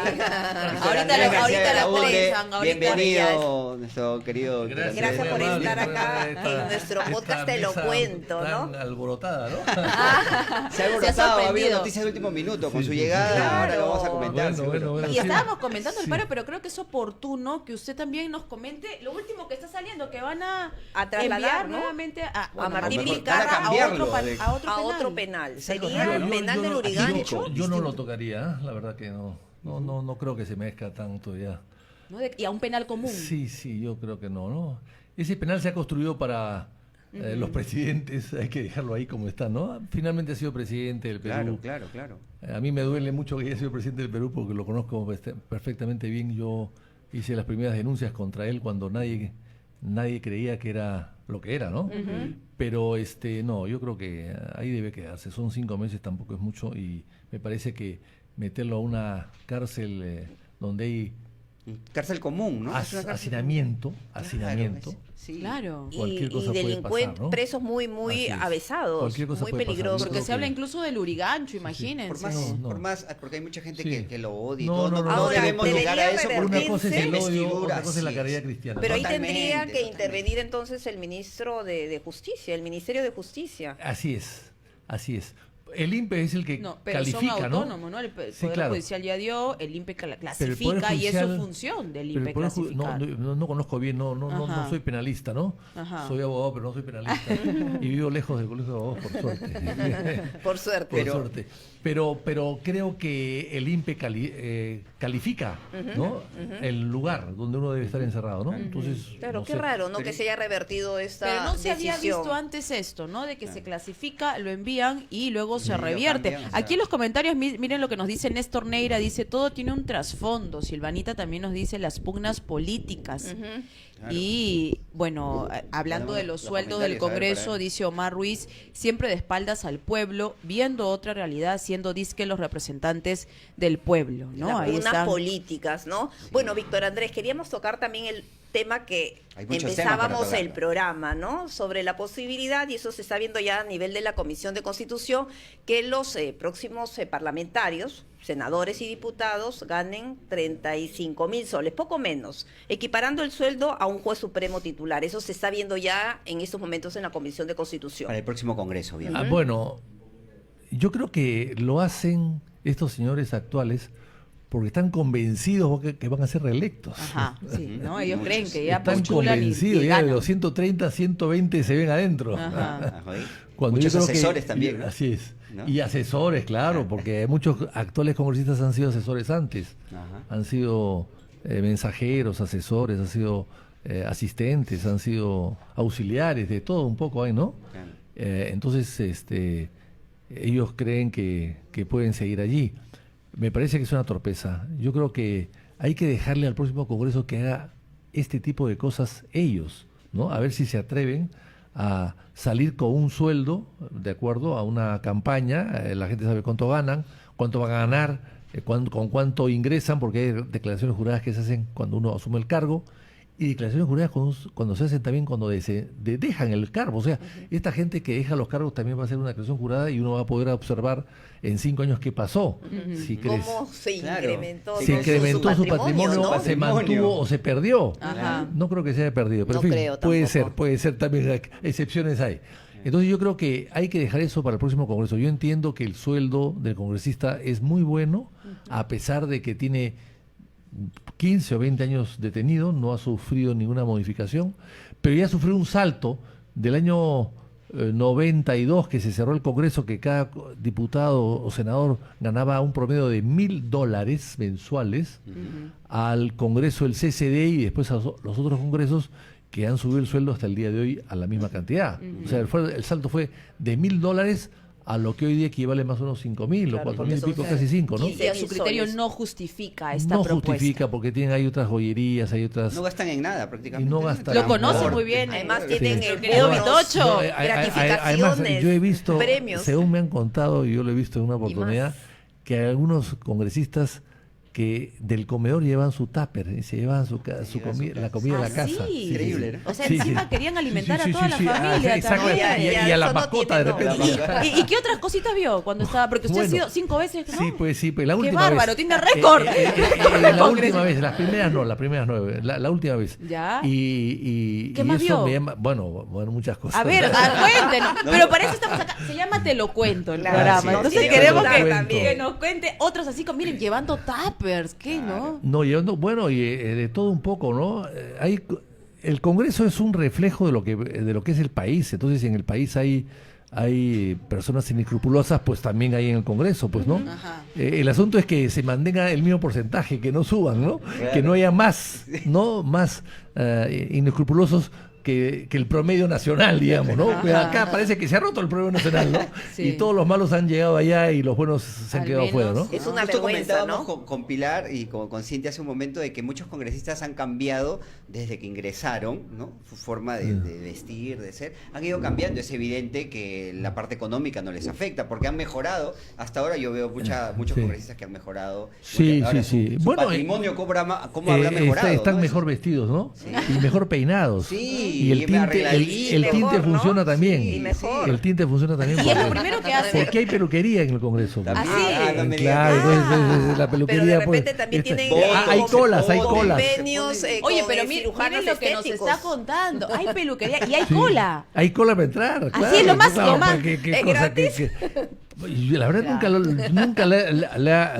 Ahorita lo presan. Bienvenido, nuestro querido Víctor Andrés. Gracias por estar acá en nuestro podcast Te lo cuento, ¿no? Tan alborotada, ¿no? Se ha alborotado, ha habido noticias de último minuto. Con su llegada, Claro. ahora lo vamos a comentar. Bueno, Y sí. estábamos comentando el paro, pero creo que es oportuno que usted también nos comente lo último que está saliendo, que van a trasladar, enviar ¿no? nuevamente a Martín Martín Vizcarra Vizcarra a otro penal. Sería el penal del Urigancho. Yo no lo tocaría, la verdad que no. No creo que se mezcla tanto ya. ¿No? Y a un penal común. Sí, yo creo que no. Ese penal se ha construido para los presidentes, hay que dejarlo ahí como está, ¿no? Finalmente ha sido presidente del Perú. Claro. A mí me duele mucho que haya sido presidente del Perú porque lo conozco perfectamente bien. Yo hice las primeras denuncias contra él cuando nadie creía que era lo que era, ¿no? Pero no, yo creo que ahí debe quedarse. Son 5 meses, tampoco es mucho, y me parece que meterlo a una cárcel donde hay Cárcel común, ¿no? hacinamiento, Sí. Claro. Cualquier cosa puede delincuentes, pasar, ¿no? presos muy Así es. avesados, Cualquier cosa muy puede pasar. peligrosos. Porque creo se habla que- incluso del Urigancho, imagínense. Porque hay mucha gente Sí. que lo odia y No, todo. no, No, Ahora, debemos llegar a debería eso por Una revertirse. cosa es el odio, investidura, otra cosa es la sí, caridad sí. cristiana. Pero ahí Totalmente, tendría que totalmente. intervenir entonces el ministro de Justicia, el Ministerio de Justicia. Así es. El INPE es el que No, pero califica, son ¿no? autónomos, ¿no? El Poder Sí, claro. Judicial ya dio, el INPE Pero el clasifica Poder y eso Judicial- es función del pero el INPE Poder Ju- clasificar. no conozco bien, no Ajá. soy penalista, ¿no? Ajá. Soy abogado, pero no soy penalista. Y vivo lejos del colegio de abogados, por suerte. Por suerte. Por suerte. Pero creo que el INPE califica, ¿no? El lugar donde uno debe estar encerrado, ¿no? Entonces, Claro, no qué sé. raro, ¿no? Que se haya revertido esta Pero no se decisión. había visto antes esto, ¿no? De que se clasifica, lo envían y luego se lo revierte. cambian, o sea. Aquí en los comentarios, miren lo que nos dice Néstor Neira, dice, todo tiene un trasfondo. Silvanita también nos dice las pugnas políticas. Claro. Y bueno, hablando de los Los sueldos del comentarios, a ver, Congreso, para ver. dice Omar Ruiz, siempre de espaldas al pueblo, viendo otra realidad, siendo disque los representantes del pueblo, ¿no? Las Ahí pugnas están. políticas, ¿no? Bueno, Víctor Andrés, queríamos tocar también el tema que Hay muchos temas para empezábamos tocar. el programa, ¿no? Sobre la posibilidad, y eso se está viendo ya a nivel de la Comisión de Constitución, que los próximos parlamentarios, senadores y diputados, ganen 35.000 soles, poco menos, equiparando el sueldo a un juez supremo titular. Eso se está viendo ya en estos momentos en la Comisión de Constitución. Para el próximo Congreso, bien. Bueno, yo creo que lo hacen estos señores actuales porque están convencidos que van a ser reelectos. Ajá, sí, ¿no? Ellos creen que ya Están postulan y convencidos, ya de ganan. los 130, 120 se ven adentro. Ajá. Ajá. Cuando Muchos yo creo que- asesores también, ¿no? Así es. ¿No? Y asesores, claro, porque muchos actuales congresistas han sido asesores antes. Ajá. Han sido mensajeros, asesores, han sido asistentes, han sido auxiliares, de todo un poco hay, ¿no? Claro. Entonces, ellos creen que pueden seguir allí. Me parece que es una torpeza. Yo creo que hay que dejarle al próximo Congreso que haga este tipo de cosas ellos, ¿no? A ver si se atreven a salir con un sueldo de acuerdo a una campaña, la gente sabe cuánto ganan, cuánto van a ganar, con cuánto ingresan, porque hay declaraciones juradas que se hacen cuando uno asume el cargo, y declaraciones juradas cuando se hacen también cuando dejan el cargo. O sea, esta gente que deja los cargos también va a hacer una declaración jurada y uno va a poder observar en 5 años qué pasó. Si crees, ¿Cómo se Claro. incrementó, se ¿no? incrementó su patrimonio, ¿no? se mantuvo o se perdió. Ajá. No creo que se haya perdido, pero No en fin, creo puede tampoco. ser también, excepciones hay. Entonces yo creo que hay que dejar eso para el próximo Congreso. Yo entiendo que el sueldo del congresista es muy bueno, a pesar de que tiene 15 o 20 años detenido, no ha sufrido ninguna modificación, pero ya sufrió un salto del año 92, que se cerró el Congreso, que cada diputado o senador ganaba un promedio de $1.000 mensuales, al Congreso del CCD y después a los otros congresos que han subido el sueldo hasta el día de hoy a la misma cantidad. O sea, el salto fue de $1.000 a lo que hoy día equivale más o menos 5.000 o Claro, 4.000 y porque pico, son casi 5, ¿no? Y a su criterio soles. no justifica esta No propuesta. justifica porque hay otras joyerías, hay otras... No gastan en nada prácticamente. Y no gastan Lo en conoce nada. muy bien. Además Sí. tienen Sí. el Querido bonos, Vitocho. Además, yo he visto, premios. según me han contado, y yo lo he visto en una oportunidad, más. que hay algunos congresistas que del comedor llevan su tupper y se llevan la comida a la casa. Sí. Increíble, ¿no? O sea, Sí, encima sí. querían alimentar Sí, a toda la familia. exacto. también. Y a la Eso no mascota de tiene repente. nombre. ¿Y qué otras cositas vio cuando estaba? Porque usted ha Bueno, sido 5 veces, ¿no? Sí, pues la Qué última bárbaro, vez. tiene récord. La última vez, las primeras no, las primeras 9, la última vez. Ya. Y ¿Qué más eso vio? me llama, bueno, muchas cosas. A ver, cuéntenos. Pero para eso estamos acá. Se llama Te lo cuento el Claro, programa. sí, Entonces sí, queremos te lo que, cuento. que nos cuente otros así como, miren, llevando tuppers, ¿qué, no? No, bueno, y de todo un poco, ¿no? El Congreso es un reflejo de lo que es el país. Entonces, si en el país hay personas inescrupulosas, pues también hay en el Congreso, pues, ¿no? Ajá. El asunto es que se mantenga el mismo porcentaje, que no suban, ¿no? Claro. Que no haya más, ¿no? Más inescrupulosos que el promedio nacional, digamos, ¿no? Pero acá parece que se ha roto el promedio nacional, ¿no? Sí. Y todos los malos han llegado allá y los buenos se han Al quedado menos. fuera, ¿no? Es una Justo vergüenza, comentábamos ¿no? con Pilar y con Cintia hace un momento de que muchos congresistas han cambiado desde que ingresaron, ¿no? Su forma de vestir, de ser, han ido cambiando. Es evidente que la parte económica no les afecta porque han mejorado. Hasta ahora yo veo muchos Sí. congresistas que han mejorado. Sí, Ahora sí, sí. Su Bueno, patrimonio cómo habrá mejorado. están ¿no? mejor vestidos, ¿no? Sí. Y mejor peinados. Sí, y el y tinte, arregladitos. el tinte Mejor, ¿no? funciona también. Sí, mejor. El tinte funciona también. Y es lo porque- primero que hace. Porque hay peluquería en el Congreso. También. Ah, sí. No me digas Claro, que- entonces, la peluquería. Pero de repente pues, también tienen hay botox, colas, hay botox. colas. convenios Oye, con pero cirujanos miren lo que nos estéticos. está contando. Hay peluquería y hay Sí. cola. Hay cola para entrar. Así es, lo más- claro, lo más- pues, qué es cosa gratis. y la verdad Claro. nunca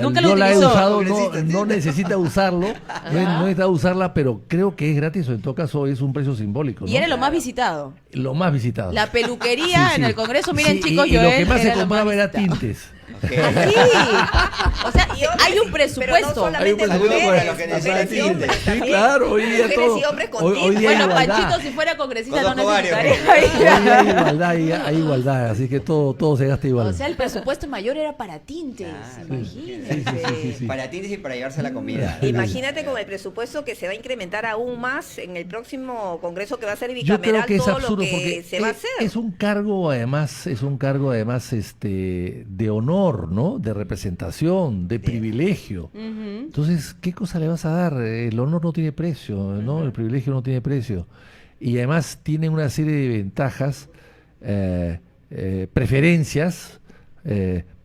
Nunca yo lo la he utilizó. usado, Congresista, no necesita usarlo, no necesita usarla, pero creo que es gratis o en todo caso es un precio simbólico, ¿no? Y era lo más visitado. Lo más visitado. La peluquería Sí, en sí. el Congreso, miren Sí, chicos, y lo Joel que más se era lo compraba era visitado. tintes. Ok. Así. O sea, Y hombres, hay un pero no presupuesto. solamente Hay un mujeres, presupuesto para los que mujeres y necesitan hombres tintes. Sí, también. claro, hoy día Mujeres todo. y hombres con Hoy tintes. día hay Bueno, igualdad. Panchito, si fuera congresista, no Conozco varios. necesitaría. Hoy día hay igualdad, hay igualdad, así que todo se gasta igual. O sea, el presupuesto mayor era para tintes. Claro. Imagínense. Sí. Para tintes y para llevarse la comida. Imagínate con el presupuesto que se va a incrementar aún más en el próximo congreso que va a ser Yo creo bicameral, que es todo absurdo lo que porque se va a hacer. es un cargo además, de honor, ¿no? De representación, de privilegio. Ujú. Entonces, ¿qué cosa le vas a dar? El honor no tiene precio, ¿no? El privilegio no tiene precio. Y además tiene una serie de ventajas, preferencias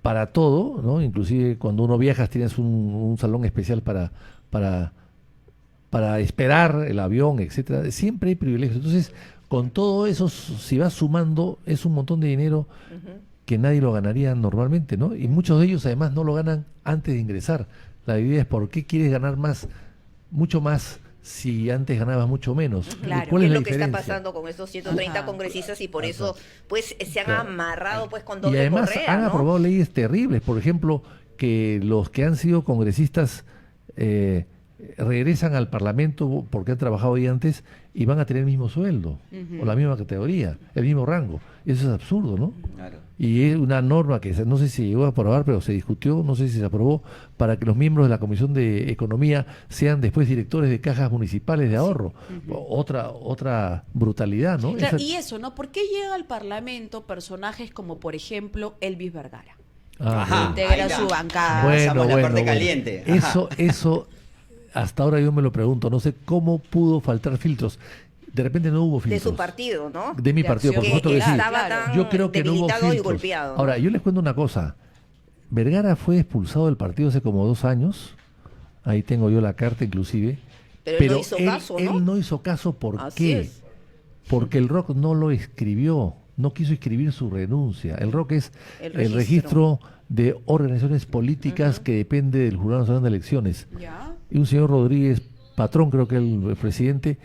para todo, ¿no? Inclusive cuando uno viaja tienes un salón especial para esperar el avión, etcétera. Siempre hay privilegios. Entonces, con todo eso, si vas sumando, es un montón de dinero que nadie lo ganaría normalmente, ¿no? Y muchos de ellos además no lo ganan antes de ingresar. La idea es por qué quieres ganar mucho más, si antes ganabas mucho menos. Claro. ¿Cuál ¿Qué es es la lo que está diferencia? pasando con estos 130 Ajá. congresistas y por eso pues se han Claro. amarrado pues con Y doble además correa, han ¿no? aprobado leyes terribles, por ejemplo, que los que han sido congresistas regresan al Parlamento porque han trabajado ahí antes y van a tener el mismo sueldo, o la misma categoría, el mismo rango. Eso es absurdo, ¿no? Claro. Y es una norma que no sé si llegó a aprobar, pero se discutió, no sé si se aprobó, para que los miembros de la Comisión de Economía sean después directores de cajas municipales de ahorro. Otra brutalidad, ¿no? Claro, Esa- y eso, ¿no? ¿Por qué llega al Parlamento personajes como, por ejemplo, Elvis Vergara? Ah, bueno. Integra ahí está. su bancada. Pasamos la parte caliente. Ajá. Eso, hasta ahora yo me lo pregunto, no sé cómo pudo faltar filtros. De repente no hubo De filtros. su partido, ¿no? De mi De partido, por Acción supuesto que sí. estaba Claro. tan Yo creo que no hubo debilitado y filtros. golpeado. ¿no? Ahora, yo les cuento una cosa. Vergara fue expulsado del partido hace como 2 años. Ahí tengo yo la carta inclusive. Pero él no hizo caso, ¿no? Él no hizo caso, ¿por Así qué? es. Porque el ROC no lo escribió, no quiso escribir su renuncia. El ROC es El el registro de organizaciones políticas que depende del Jurado Nacional de Elecciones. ¿Ya? Y un señor Rodríguez Patrón, creo que el presidente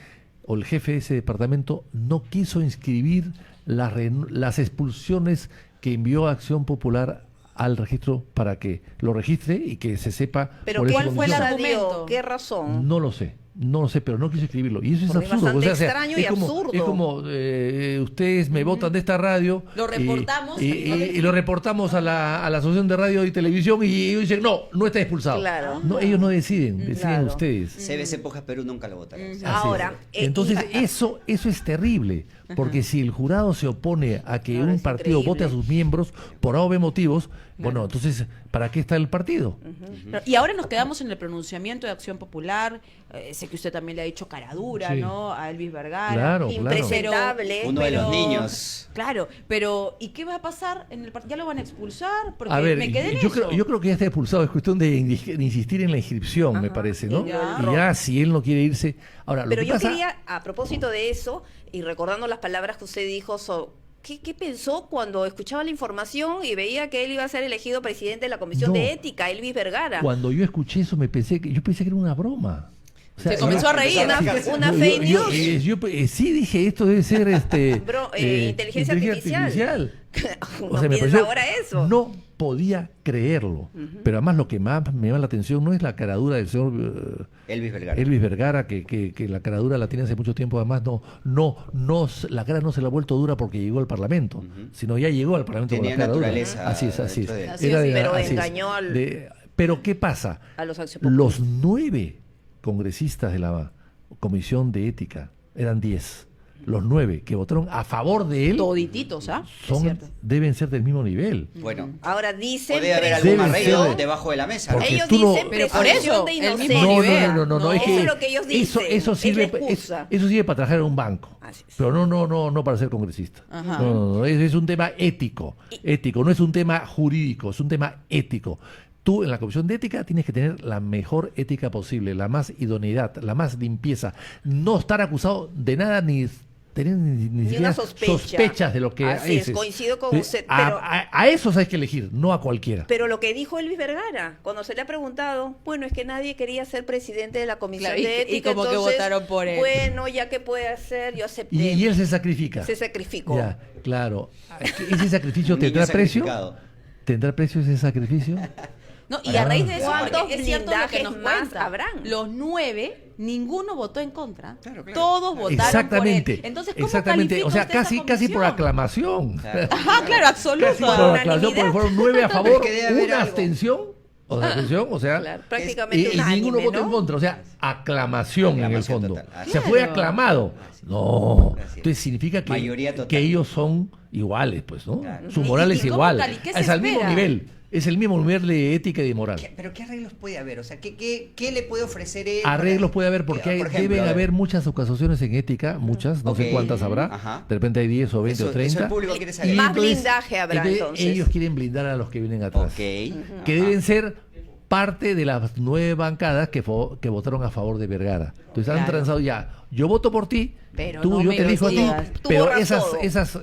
o el jefe de ese departamento, no quiso inscribir las expulsiones que envió Acción Popular al registro para que lo registre y que se sepa. Pero por esa ¿cuál fue el condición. argumento? ¿Qué razón? No lo sé, pero no quiso escribirlo. Y eso es Porque es absurdo. bastante extraño y es como, absurdo. Es como ustedes me votan de esta radio. Lo reportamos. Y lo reportamos a la Asociación de Radio y Televisión y ellos dicen, no está expulsado. Claro. No, ellos no deciden Claro. ustedes. CBC Pojas Perú nunca lo votará. Así es. Ahora, Entonces, eso es terrible, porque si el jurado se opone a que Ahora un es partido increíble. vote a sus miembros por A o B motivos, bueno, entonces ¿para qué está el partido? Y ahora nos quedamos en el pronunciamiento de Acción Popular. Sé que usted también le ha dicho cara dura, Sí. ¿no? A Elvis Vergara. Claro, Impresentable. Uno de los niños. Claro, pero ¿y qué va a pasar en el partido? ¿Ya lo van a expulsar? Porque A ver, me quedé en yo eso. creo que ya está expulsado, es cuestión de insistir en la inscripción, me parece, ¿no? Ya. Y ya, si él no quiere irse... Ahora, lo Pero que yo pasa... quería, a propósito de eso, y recordando las palabras que usted dijo, ¿qué pensó cuando escuchaba la información y veía que él iba a ser elegido presidente de la Comisión No. de Ética, Elvis Vergara? Cuando yo escuché eso, yo pensé que era una broma. O Se comenzó a reír. Una fake news. Sí, dije, esto debe ser Inteligencia artificial. O No sea, me piensa pareció, ahora eso. no podía creerlo. Pero además lo que más me llama la atención no es la caradura del señor Elvis Vergara. Elvis Vergara, que la caradura la tiene hace mucho tiempo. Además, la cara no se la ha vuelto dura porque llegó al Parlamento, sino ya llegó al Parlamento Tenía con la cara dura. naturaleza Así es. Así es, pero así es. engañó Pero ¿qué pasa? a los accionistas. Los 9 congresistas de la Comisión de Ética, eran 10, los 9 que votaron a favor de él Todititos, ¿ah? Es cierto. deben ser del mismo nivel. Bueno, Ahora dicen puede haber algún Deben arreglo ser- debajo de la mesa. Porque ellos tú no- dicen Pero por presunción eso, de el mismo inocencia. No, es Eso que es lo que ellos dicen. eso es sirve, la excusa. eso sirve para trabajar en un banco, Así es. pero no para ser congresista. Ajá. No, es un tema ético, no es un tema jurídico, es un tema ético. Tú en la Comisión de Ética tienes que tener la mejor ética posible, la más idoneidad, la más limpieza, no estar acusado de nada ni tener ni siquiera una sospecha. sospechas de lo que Así es, haces. coincido con Sí, usted, pero- a esos hay que elegir, no a cualquiera. Pero lo que dijo Elvis Vergara, cuando se le ha preguntado, bueno, es que nadie quería ser presidente de la Comisión Claro, y- de y Ética, como que entonces, votaron por él. Bueno, ya que puede hacer, yo acepté. Y él se sacrifica. Se sacrificó. Ya, claro. ¿Ese sacrificio Un niño tendrá precio? sacrificado. ¿Tendrá precio ese sacrificio? No, y a raíz de eso, ¿Cuántos porque es cierto lo que nos blindajes más cuenta. habrán? Los 9, ninguno votó en contra. Claro, claro. Todos votaron Exactamente. por él. Entonces, ¿cómo exactamente. O sea, califica usted esa casi por comisión? aclamación. Claro. Ajá, claro, absoluto. Casi por unanimidad. aclamación, porque fueron 9 a favor, que debe haber una algo. abstención. O sea, Claro, y, prácticamente y ninguno unánime, votó en ¿no? contra. O sea, aclamación en el Aclamación fondo. total. Se fue Claro. aclamado. No. Así es. Entonces significa Mayoría total. que ellos son iguales, pues, ¿no? Claro. Su moral ¿Y es cómo igual. qué se Es al mismo espera? nivel. Es el mismo nivel de ética y de moral. ¿Pero qué arreglos puede haber? O sea, ¿qué le puede ofrecer él? Arreglos para- puede haber porque por ejemplo, deben a ver. haber muchas ocasiones en ética, muchas, no sé Ok. cuántas habrá. Ajá. De repente hay 10 o 20 Eso- o 30. eso el público quiere saber. Y Más blindaje habrá, entonces. Ellos quieren blindar a los que vienen atrás. Ok. Que Ajá. deben ser parte de las 9 bancadas que votaron a favor de Vergara. Entonces han Claro. transado ya. Yo voto por ti, Pero tú, no yo me te elijo a ti, digas. Tú pero borras esas, todo. esas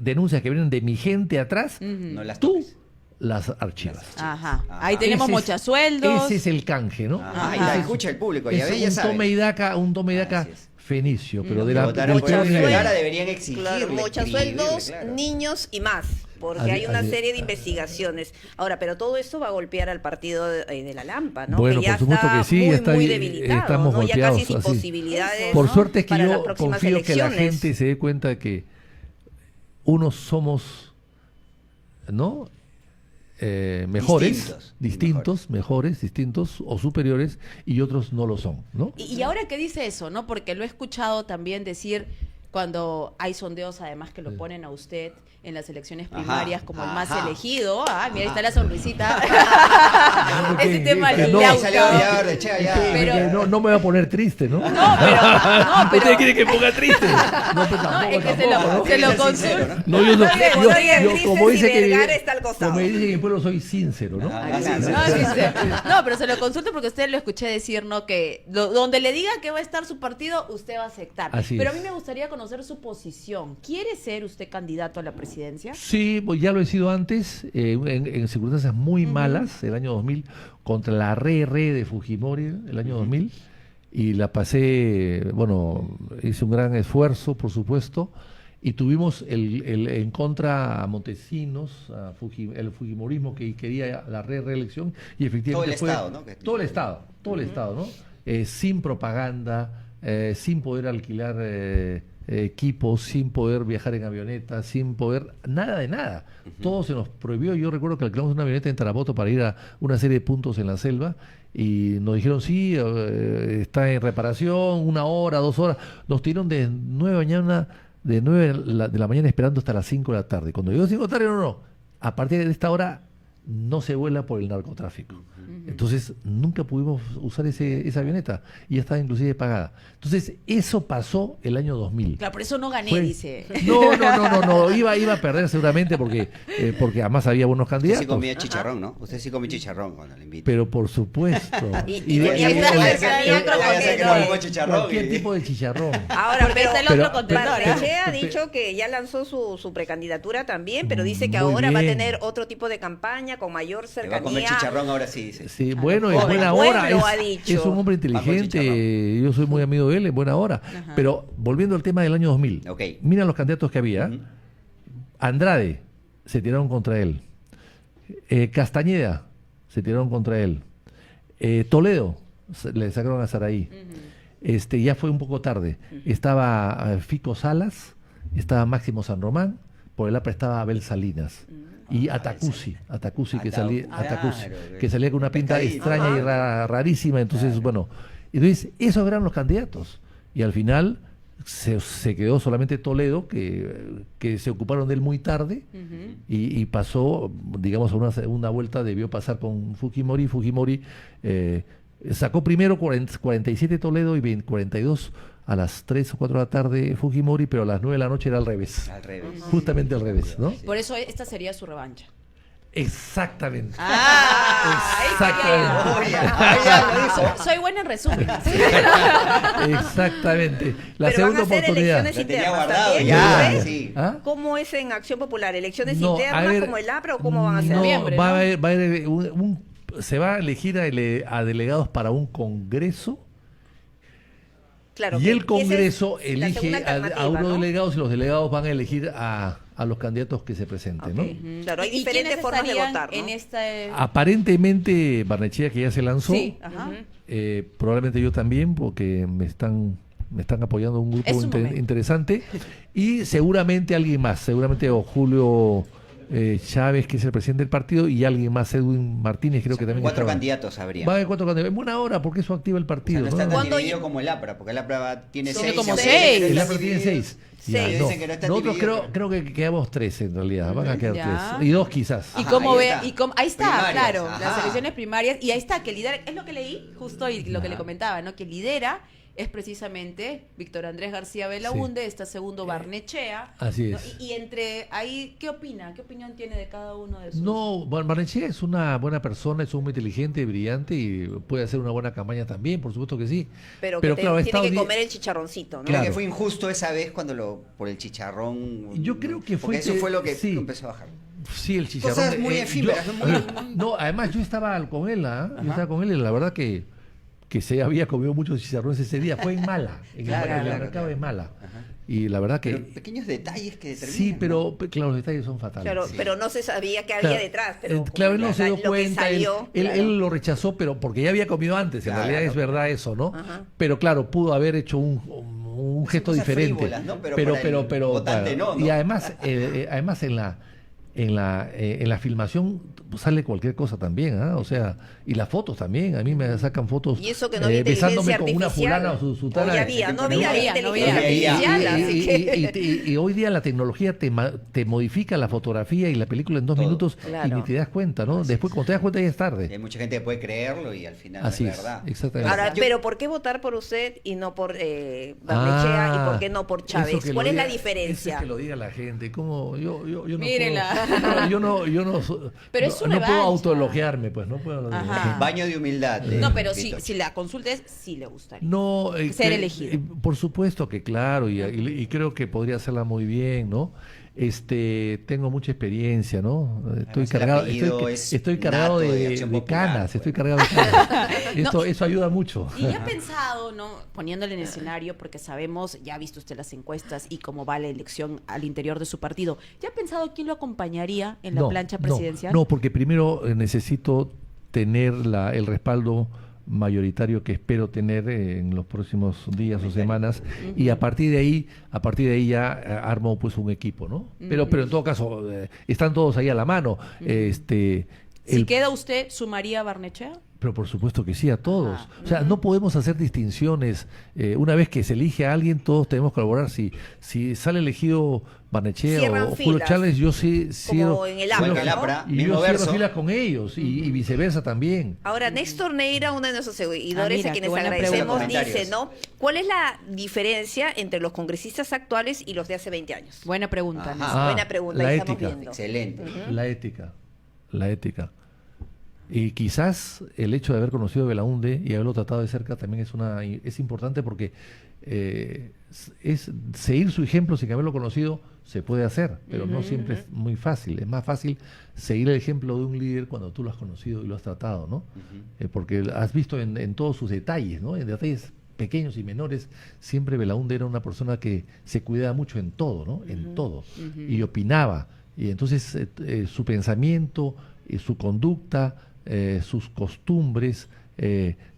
denuncias que vienen de mi gente atrás, No las tú toques. las archivas. Ajá. Ajá. Ahí tenemos Ese es- mochasueldos. Ese es el canje, ¿no? Ajá, ahí Ajá. está, escucha el público, ya Es ves, ya un sabe. toma y daca Así es. fenicio, pero Los de que la votaron del por peor Elvis nivel. Vergara deberían exigirle, Claro, mochasueldos, escribirle, claro. niños y más, porque Así- hay una así- serie de investigaciones. Ahora, pero todo esto va a golpear al partido de la Lampa, ¿no? Bueno, que ya por supuesto está que sí, muy, está muy ahí, debilitado, estamos ¿no? Ya golpeados, casi sin así. posibilidades. Por ¿no? suerte es que para las yo próximas confío que la elecciones. gente se dé cuenta que unos somos, ¿no? Mejores, Distintos. mejores, distintos o superiores y otros no lo son, ¿no? Y ahora que dice eso, ¿no? Porque lo he escuchado también decir cuando hay sondeos, además que lo ponen a usted en las elecciones Ajá, primarias como el más ajá. elegido. Ah, mira, ahí está la sonrisita. Porque- Ese tema que le no, ha salió gustado. ya, de Chea, ya. Pero- Que no me va a poner triste, ¿no? No, pero ¿Usted quiere que ponga triste? No, pues no, tampoco, es que se tampoco, lo, ¿no? se lo Tiene que ser sincero, consulta. ¿no? No, yo, Está bien, yo- está bien, yo- triste como si dice que Vergara está al costado. como me dicen en mi pueblo soy sincero, ¿no? Ajá, Ah, sí, sí, No, sí. sí, sí. No, pero se lo consulto porque usted lo escuché decir, ¿no? Que donde le diga que va a estar su partido, usted va a aceptar. Así pero es. a mí me gustaría conocer su posición. ¿Quiere ser usted candidato a la presidencia? Sí, pues ya lo he sido antes, en circunstancias muy malas, el año 2000, contra la re de Fujimori, el año 2000, y la pasé, bueno, hice un gran esfuerzo, por supuesto, y tuvimos en contra a Montesinos, el fujimorismo que quería la reelección, y efectivamente Todo el Estado, ¿no? Todo el Estado, ¿no? Sin propaganda, sin poder alquilar equipos, sin poder viajar en avioneta, sin poder, nada de nada. Todo se nos prohibió. Yo recuerdo que alquilamos una avioneta en Tarapoto para ir a una serie de puntos en la selva y nos dijeron, sí, está en reparación, 1 hora, 2 horas. Nos tiraron de 9 de la mañana esperando hasta las 5 de la tarde. Cuando llegó 5 de la tarde, no. A partir de esta hora no se vuela por el narcotráfico. Entonces, nunca pudimos usar esa avioneta y ya estaba inclusive pagada. Entonces, eso pasó el año 2000. Claro, por eso no gané, dice. No, iba a perder seguramente porque además había buenos Usted candidatos. sí comía chicharrón, ¿no? Usted sí come chicharrón cuando le invito. Pero por supuesto. Cualquier tipo de chicharrón. Ahora, Porque pero, está el otro pero- control, Barnechea ¿no? ha dicho que ya lanzó su precandidatura también, pero dice que Muy ahora va a bien. tener otro tipo de campaña con mayor Le va a comer cercanía. chicharrón ahora sí, dice. Sí, bueno, en joven. buena Bueno, hora. lo ha dicho. Es un hombre Bajo el inteligente. Yo soy muy amigo de él, en buena hora. Ajá. Pero volviendo al tema del año 2000. Ok. Mira los candidatos que había. Ujú. Andrade, se tiraron contra él. Castañeda, se tiraron contra él. Toledo, le sacaron a Saraí. Ya fue un poco tarde. Estaba Fico Salas, estaba Máximo San Román, por el APRA estaba Abel Salinas. Y Atacusi que salía con una pinta Pescadito. extraña y rarísima. Entonces, bueno, esos eran los candidatos. Y al final se quedó solamente Toledo, que se ocuparon de él muy tarde, y pasó, digamos, a una segunda vuelta, debió pasar con Fujimori. Fujimori sacó primero 47 Toledo y 42 a las 3 o 4 de la tarde Fujimori, pero a las 9 de la noche era al revés. Al revés. Justamente al revés, ¿no? Por eso esta sería su revancha. Exactamente. Oye, ya lo dijo. Soy buena en resumen. Exactamente. La Pero van segunda a ser oportunidad. elecciones Lo tenía internas guardado también, ya, ¿no ves? sí. ¿Ah? ¿Cómo es en Acción Popular? ¿Elecciones No, internas a ver, como el APRA o cómo van a ser? No, Noviembre, va ¿no? a haber se va a elegir a delegados para un congreso. Claro, Y que el esa Congreso es la elige segunda a alternativa, unos ¿no? delegados y los delegados van a elegir a los candidatos que se presenten, Ok. ¿no? Claro, hay ¿Y diferentes quiénes formas de estarían votar, ¿no? en esta... Aparentemente Barnechea, que ya se lanzó, Sí, ajá. probablemente yo también, porque me están apoyando un grupo Es su momento. interesante, y seguramente alguien más, seguramente o Julio Chávez, que es el presidente del partido, y alguien más, Edwin Martínez, creo que también 4 estaba. candidatos habría. Va a haber 4 candidatos. En buena hora, porque eso activa el O sea, partido, no ¿no? está tan ¿Cuándo dividido ya- como el APRA, porque el APRA tiene Tiene 6. como seis. El APRA tiene 6. Ya, no. dicen que no está Nosotros dividido, creo que quedamos 3 en realidad. Van a quedar Ya. 3. Y 2 quizás. Y Ajá, cómo ahí ve, está. ahí está, Primarias, claro, ajá. las elecciones primarias, y ahí está, que lidera, es lo que leí, justo, y lo que le comentaba, ¿no? Que lidera es precisamente Víctor Andrés García Belaúnde, está segundo Barnechea. Así ¿no? es. Y entre ahí, ¿qué opina? ¿Qué opinión tiene de cada uno de sus? No, Barnechea es una buena persona, es un muy inteligente, brillante y puede hacer una buena campaña también, por supuesto que sí. Pero, Claro, ha tiene estado que comer el chicharroncito, ¿no? ¿Cree Claro. que fue injusto esa vez cuando por el chicharrón? Yo creo que fue Porque eso que- fue lo que sí. empezó a bajar. Sí, el chicharrón. Cosas muy efímeras, yo- ¿no? Muy- no, además yo estaba con él, yo estaba con él y la verdad que se había comido muchos chicharrones ese día. Fue en Mala, Claro, en el claro, mercado de Mala. Ajá. Y la verdad Pero que pequeños detalles que determinan. sí, ¿no? pero claro, los detalles son fatales. Claro, Sí. pero no se sabía qué había Claro, detrás. Pero claro, él no se dio lo que cuenta, salió, él claro. lo rechazó, pero porque ya había comido antes, en Claro. realidad es verdad eso, ¿no? Ajá. Pero claro, pudo haber hecho un gesto cosas diferente. frívolas, ¿no? Pero para el votante no, ¿no? Y además, además en la filmación sale cualquier cosa también, o sea, y las fotos también, a mí me sacan fotos Y eso que no había besándome inteligencia con una artificial. fulana o su O tana. ya había, no había No había, inteligencia no había. artificial, así que... Y hoy día la tecnología te modifica la fotografía y la película en 2 Todo. minutos y Claro. ni te das cuenta, ¿no? Después cuando te das cuenta ya es Hay tarde. mucha gente que puede creerlo y al final Así no es, es verdad. exactamente. Ahora, Yo- pero ¿por qué votar por usted y no por Barnechea Ah, y por qué no por eso Chávez? que ¿Cuál lo es la diga- diferencia? eso es que lo diga la gente. ¿Cómo? Yo no Mírenla. puedo, yo no Pero no, es su no puedo revancha. autoelogiarme, pues no puedo. Ajá. Baño de humildad. No, pero si Vito. la consulta es, sí le gustaría. No, Ser que- elegido. por supuesto que claro, y creo que podría hacerla muy bien, ¿no? Tengo mucha experiencia, ¿no? Estoy el cargado, apellido es estoy cargado nato de Acción de Popular, canas, pues. estoy cargado de canas. Eso ayuda mucho. Y ya ha pensado, ¿no? Poniéndole en el escenario, porque sabemos, ya ha visto usted las encuestas y cómo va la elección al interior de su partido, ¿ya ha pensado quién lo acompañaría en la plancha presidencial? No, porque primero necesito tener el respaldo mayoritario que espero tener en los próximos días o semanas y a partir de ahí ya armo pues un equipo, ¿no? Pero en todo caso están todos ahí a la mano. Si queda usted, ¿sumaría a Barnechea? Pero por supuesto que sí, a todos. O sea, no podemos hacer distinciones. Una vez que se elige a alguien, todos tenemos que colaborar. Si sale elegido Barnechea Cierran o Julio filas. Chávez, yo sí Como en el APRA, ¿no? y mismo yo cierro verso. filas con ellos y viceversa también. Ahora, Néstor Neira, uno de nuestros seguidores, mira, a qué quienes buena agradecemos, pregunta. dice, ¿no? ¿Cuál es la diferencia entre los congresistas actuales y los de hace 20 años? Buena pregunta. Ajá. Néstor. Buena pregunta, la ahí estamos ética. viendo. Excelente. La ética. Y quizás el hecho de haber conocido a Belaúnde y haberlo tratado de cerca también es importante porque es seguir su ejemplo sin haberlo conocido se puede hacer, pero no siempre es muy fácil. Es más fácil seguir el ejemplo de un líder cuando tú lo has conocido y lo has tratado, ¿no? Porque has visto en todos sus detalles, ¿no? En detalles pequeños y menores, siempre Belaúnde era una persona que se cuidaba mucho en todo, ¿no? En todo. Y opinaba. Y entonces su pensamiento, su conducta, sus costumbres,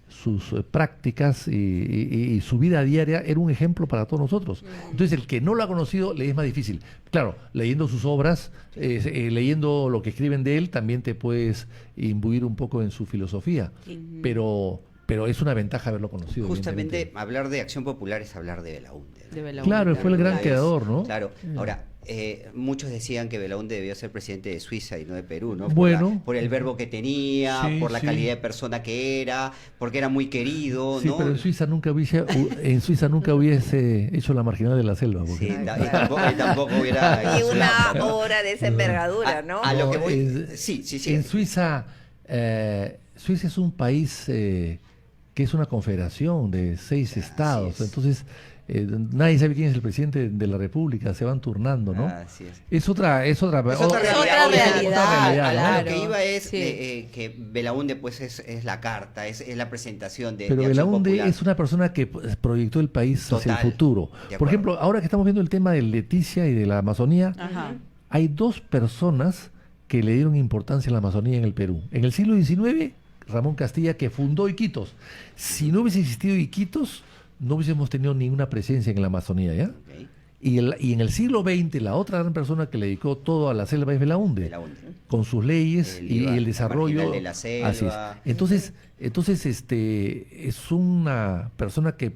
sus prácticas y su vida diaria era un ejemplo para todos nosotros. Entonces el que no lo ha conocido le es más difícil. Claro, leyendo sus obras, leyendo lo que escriben de él, también te puedes imbuir un poco en su filosofía, pero es una ventaja haberlo conocido. Justamente evidentemente. hablar de Acción Popular es hablar de Belaúnde, ¿no? De Belaúnde. Claro, fue el gran Es- creador, ¿no? Claro. Ahora, muchos decían que Belaúnde debió ser presidente de Suiza y no de Perú, ¿no? Bueno. Por el verbo que tenía, Sí, por la sí. calidad de persona que era, porque era muy querido, Sí, ¿no? pero en Suiza nunca hubiese hecho la marginal de la selva. Porque... Sí, y tampoco hubiera... Y una ¿no? obra de esa envergadura, ¿no? A lo que voy... es- Sí. En Suiza, Suiza es un país que es una confederación de 6 estados. es. Entonces, nadie sabe quién es el presidente de la República, se van turnando, ¿no? Así es. Es otra otra realidad, otra obviamente. realidad, ¿no? A lo claro. que iba es Sí. que Belaúnde pues es la carta, es la presentación de Pero de Acción Belaúnde Popular. es una persona que proyectó el país hacia el Total, futuro. de acuerdo. Por ejemplo, ahora que estamos viendo el tema de Leticia y de la Amazonía, Ajá. hay 2 personas que le dieron importancia a la Amazonía en el Perú. En el siglo XIX, Ramón Castilla, que fundó Iquitos. Si no hubiese existido Iquitos, no hubiésemos tenido ninguna presencia en la Amazonía, ¿ya? Ok, Y en el siglo XX, la otra gran persona que le dedicó todo a la selva es Belaúnde, Belaúnde. con sus leyes El y IVA, el desarrollo. marginal de la selva. Así es. Entonces, es una persona que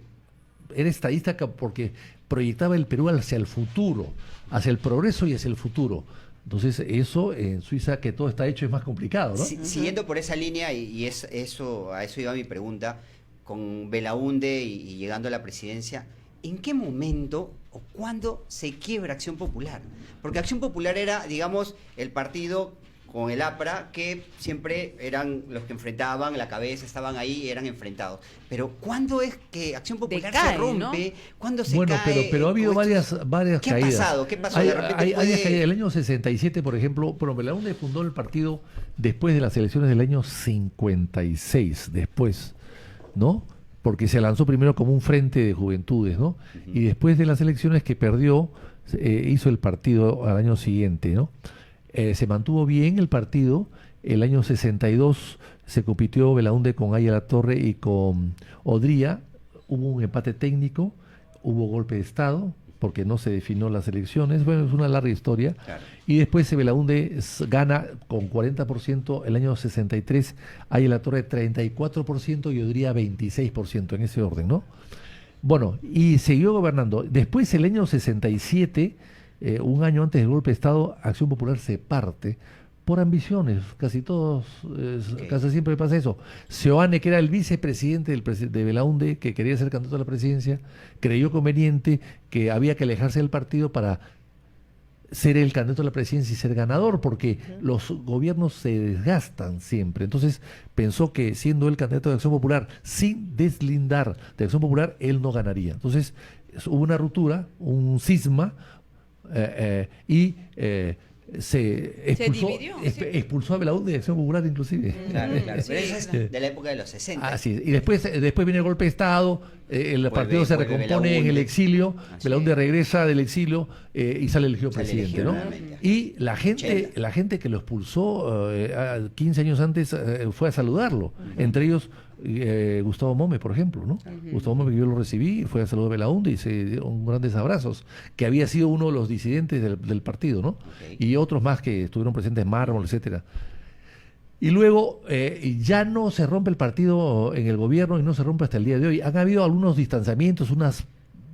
era estadista porque proyectaba el Perú hacia el futuro, hacia el progreso y hacia el futuro. Entonces, eso en Suiza, que todo está hecho, es más complicado, ¿no? Siguiendo por esa línea, a eso iba mi pregunta, con Belaúnde y llegando a la presidencia, ¿en qué momento o cuándo se quiebra Acción Popular? Porque Acción Popular era, digamos, el partido con el APRA, que siempre eran los que enfrentaban, la cabeza, estaban ahí, eran enfrentados. Pero ¿cuándo es que Acción Popular Decae, se rompe? ¿Cuándo se Bueno, cae? pero ha habido con estos- varias ¿Qué ha caídas. pasado? ¿Qué pasó? Hay, De repente hay puede- caídas. El año 67, por ejemplo, pero Belaúnde fundó el partido después de las elecciones del año 56, después, ¿no? Porque se lanzó primero como un frente de juventudes, ¿no? Y después de las elecciones que perdió, hizo el partido al año siguiente, ¿no? Se mantuvo bien el partido. El año 62 se compitió Belaúnde con Aya La Torre y con Odría. Hubo un empate técnico, hubo golpe de Estado, porque no se definió las elecciones. Bueno, es una larga historia. Claro. Y después Belaúnde gana con 40%, el año 63, Aya La Torre 34% y Odría 26%, en ese orden, ¿no? Bueno, y siguió gobernando. Después, el año 67, un año antes del golpe de Estado, Acción Popular se parte por ambiciones. Casi casi siempre pasa eso. Seoane, que era el vicepresidente de Belaúnde, que quería ser candidato a la presidencia, creyó conveniente que había que alejarse del partido para ser el candidato a la presidencia y ser ganador, porque los gobiernos se desgastan siempre. Entonces pensó que siendo el candidato de Acción Popular, sin deslindar de Acción Popular, él no ganaría. Entonces hubo una ruptura, un cisma, y se expulsó, dividió, sí. expulsó a Belaúnde de Acción Popular inclusive. Claro, claro. Sí, Pero eso es de la época de los 60. Así es. Y después viene el golpe de Estado, el partido se vuelve recompone en el Belaúnde. exilio, Así Belaúnde es. regresa del exilio y sale elegido Sale presidente, elegido ¿no? nuevamente. Y la gente 80. que lo expulsó 15 años antes fue a saludarlo, entre ellos Gustavo Mome, por ejemplo, ¿no? Gustavo Mome, que yo lo recibí, fue a saludar a Belaúnde y se dieron grandes abrazos, que había sido uno de los disidentes del partido, ¿no? Ok. Y otros más que estuvieron presentes, Mármol, etcétera. Y luego ya no se rompe el partido en el gobierno y no se rompe hasta el día de hoy. Han habido algunos distanciamientos, unas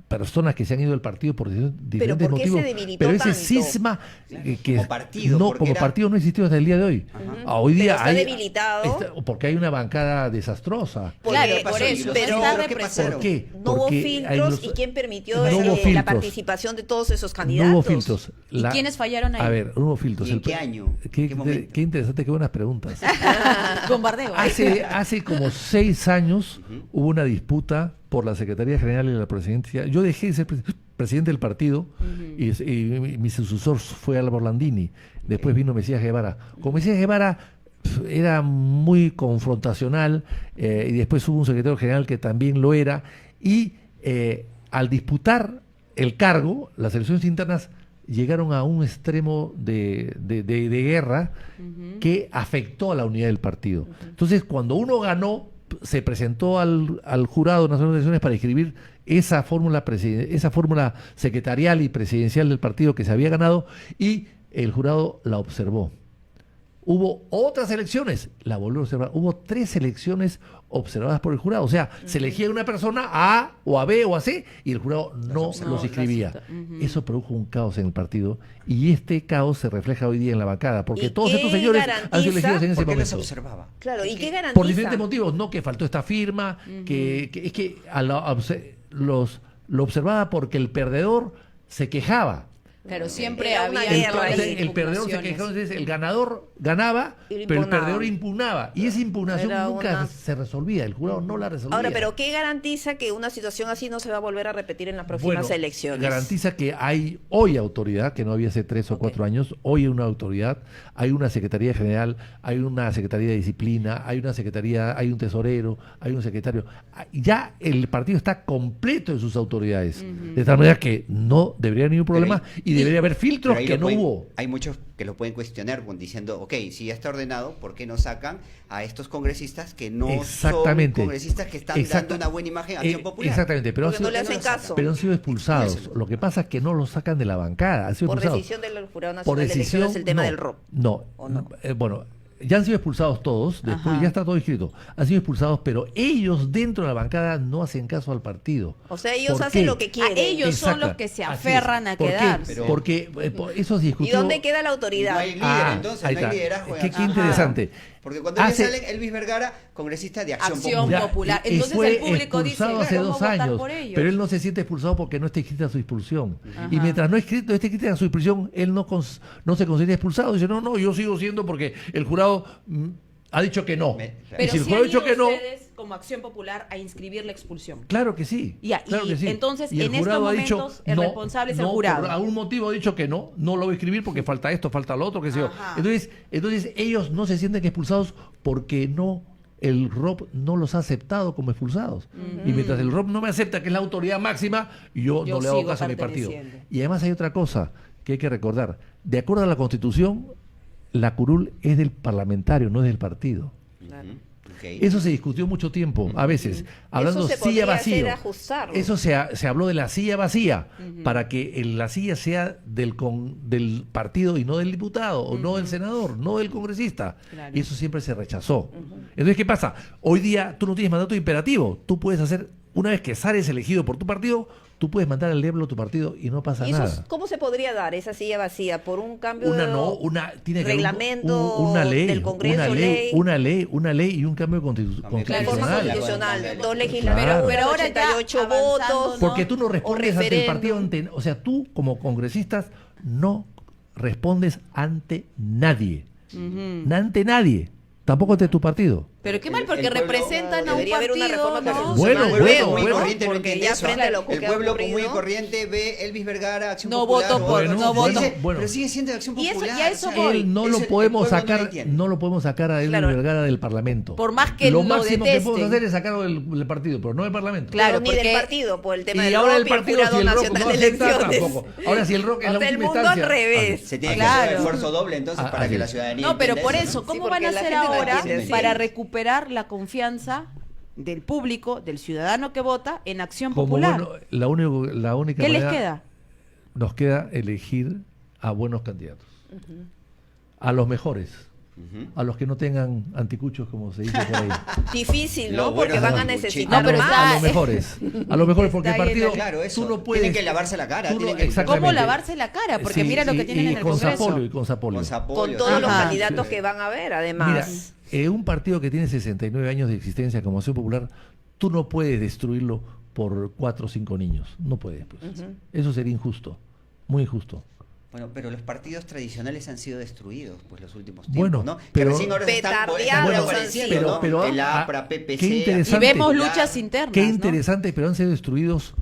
personas que se han ido del partido por diferentes ¿por qué se motivos. debilitó Pero ese tanto? cisma que Como partido, no, porque como era- partido no existió hasta el día de hoy. Hoy Pero día está hay, debilitado. porque hay una bancada desastrosa. Claro, ¿Qué pasó? por ¿Y eso, los pero- filtros qué pasaron? ¿Por qué? No hubo Porque hay filtros los- y quién permitió no hubo la filtros. participación de todos esos No candidatos. hubo filtros. ¿Y quiénes fallaron ahí? A ver, no hubo filtros. ¿Y en qué año? Qué, ¿Qué momento? qué interesante, qué buenas preguntas. Bombardeo. Hace como 6 años hubo una disputa por la Secretaría General y la Presidencia. Yo dejé de ser presidente del partido y mi sucesor fue Álvaro Landini. Después vino Mesías Guevara. Con Mesías Guevara era muy confrontacional y después hubo un secretario general que también lo era. Y al disputar el cargo, las elecciones internas llegaron a un extremo de guerra que afectó a la unidad del partido. Entonces, cuando uno ganó, se presentó al Jurado Nacional de Elecciones para escribir esa fórmula secretarial y presidencial del partido que se había ganado, y el jurado la observó. Hubo otras elecciones, la volvió a observar. Hubo 3 elecciones observadas por el jurado. O sea, se elegía una persona a A o a B o a C y el jurado no los inscribía. Eso produjo un caos en el partido y este caos se refleja hoy día en la bancada, porque ¿Y todos qué estos señores han sido garantiza? elegidos en ese ¿Por qué no se momento. observaba? Claro, ¿y qué garantiza? Por diferentes motivos, no que faltó esta firma, que es que lo observaba porque el perdedor se quejaba. Claro, siempre Era una había guerra ahí. Entonces, el perdedor se quejaba, entonces el ganador ganaba, Y lo pero el impugnaba. perdedor impugnaba. Y esa impugnación Era nunca una- se resolvía, el jurado no la resolvía. Ahora, pero ¿qué garantiza que una situación así no se va a volver a repetir en las próximas Bueno, elecciones? garantiza que hay hoy autoridad, que no había hace 3 o 4 años, hoy hay una autoridad, hay una Secretaría General, hay una Secretaría de Disciplina, hay una Secretaría, hay un tesorero, hay un secretario. Ya el partido está completo en sus autoridades, de tal manera que no debería haber ningún problema y debería haber filtros Pero ahí que lo no pueden- hubo. Hay muchos que lo pueden cuestionar diciendo, ok, si ya está ordenado, ¿por qué no sacan a estos congresistas que no Exactamente. son congresistas que están Exacta- dando una buena imagen a Acción Popular? Exactamente, pero, Porque no le hacen caso. pero han sido expulsados. Lo que pasa es que no los sacan de la bancada. Han sido Por expulsados. decisión del Jurado Por Nacional de decisión, Elecciones, el tema no, del ROP. No, ¿O no? Bueno, ya han sido expulsados todos, después Ajá. ya está todo escrito. Han sido expulsados, pero ellos dentro de la bancada no hacen caso al partido. O sea, ellos ¿Por hacen qué? lo que quieren. A ellos son Exacto. los que se Así aferran es. a ¿Por qué? quedarse. Pero- Porque eso se ¿Y discutió. dónde queda la autoridad? No hay líder, entonces, ahí no hay está. liderazgo. Qué Ajá. interesante. Porque cuando Hace- salen Elvis Vergara, congresista de Acción, Acción Popular. Popular. y Entonces fue el público dice, expulsado hace ¿cómo 2 votar años, por ellos? pero él no se siente expulsado porque no está escrita su expulsión. Ajá. Y mientras no esté escrita su expulsión, él no se considera expulsado. Dice, no, yo sigo siendo porque el jurado ha dicho que no. Me- Y Pero si el sí jurado ha han dicho ido que no, ustedes como Acción Popular a inscribir la expulsión. claro que sí. Ya, claro y que sí. entonces, Y el en estos jurado ha dicho, momentos, el responsable es el no, jurado. Por algún motivo ha dicho que no lo voy a escribir porque falta esto, falta lo otro, qué sé yo. Ajá. Entonces ellos no se sienten expulsados porque el ROP no los ha aceptado como expulsados. Y mientras el ROP no me acepta, que es la autoridad máxima, yo no le hago sigo caso a mi partido. perteneciendo. Y además hay otra cosa que hay que recordar. De acuerdo a la Constitución, la curul es del parlamentario, no es del partido. Claro. Ok. Eso se discutió mucho tiempo, a veces, hablando se silla podría vacío. hacer ajustarlo. Eso se habló de la silla vacía, para que la silla sea del partido y no del diputado, o no del senador, no del congresista. Claro. Y eso siempre se rechazó. Entonces, ¿qué pasa? Hoy día tú no tienes mandato imperativo. Tú puedes hacer, una vez que sales elegido por tu partido, tú puedes mandar al diablo a tu partido y no pasa ¿Y eso nada. cómo se podría dar, esa silla vacía? ¿Por un cambio Tiene que haber reglamento una ley, del Congreso, una ley y un cambio Reforma reforma constitucional. constitucional, dos Claro. legisladores, Pero ahora ya 88 avanzando, votos. ¿no? Porque tú no respondes ante el referéndum. partido, o sea, tú como congresistas no respondes ante nadie, ante nadie, tampoco ante tu partido. Pero qué mal, porque el pueblo- representan a un Debería haber una partido, reforma ¿no? constitucional. Bueno, El pueblo bueno, común y bueno, corriente no porque entiende ya eso. frente a lo que El ha pueblo común y ocurrido. corriente ve Elvis Vergara, Acción No Popular. voto por- no voto. Bueno. Pero sigue siendo de Acción Y eso- Popular. y a eso o sea, voy. Él no es lo el podemos pueblo sacar, entiende. no lo podemos sacar a Elvis Claro. Vergara del Parlamento. Por más que lo lo máximo que detesten. podemos hacer es sacarlo del partido, pero no del Parlamento. Claro, Pero ni porque- del partido, por el tema Y del ahora ROP el y el partido, Jurado si el ROC Nacional no de acepta, Elecciones. tampoco. Ahora si el ROC en la O sea, el última mundo al instancia. revés. Se tiene que Claro. hacer un esfuerzo doble entonces Ah, para así que la es. ciudadanía No, pero entienda por ¿no? eso, ¿cómo Sí, van a porque la hacer gente no ahora entiende, sí. para recuperar la confianza del público, del ciudadano que vota en Acción Como Popular? bueno, la única ¿Qué les manera- queda? Nos queda elegir a buenos candidatos, a los mejores. a los que no tengan anticuchos, como se dice por ahí. Difícil, Lo ¿no? bueno Porque es van a un necesitar cuchillo. No, pero más. está- A los mejores. A los mejores, porque el Está ahí en partido. la- Claro, eso. Tú no puedes. Tienen que lavarse la cara. tú no- tienen que- exactamente. ¿Cómo lavarse la cara? Porque Sí, mira lo que y- tienen y en el con Congreso. Sapolio, y con Sapolio. Con Con Sapolio, todos los Ajá. candidatos Sí. que van a ver, Mira, además. un partido que tiene 69 años de existencia como Acción Popular, tú no puedes destruirlo por 4 o 5 niños. No puedes, pues. Eso sería injusto, muy injusto. Bueno, pero los partidos tradicionales han sido destruidos pues los últimos tiempos, Bueno, ¿no? pero- Que recién ahora se están Petardeados Bueno, apareciendo, han ¿no? sido. pero- El ah, APRA, PPC. qué interesante. Y vemos Popular. luchas internas, Qué ¿no? interesante, pero han sido destruidos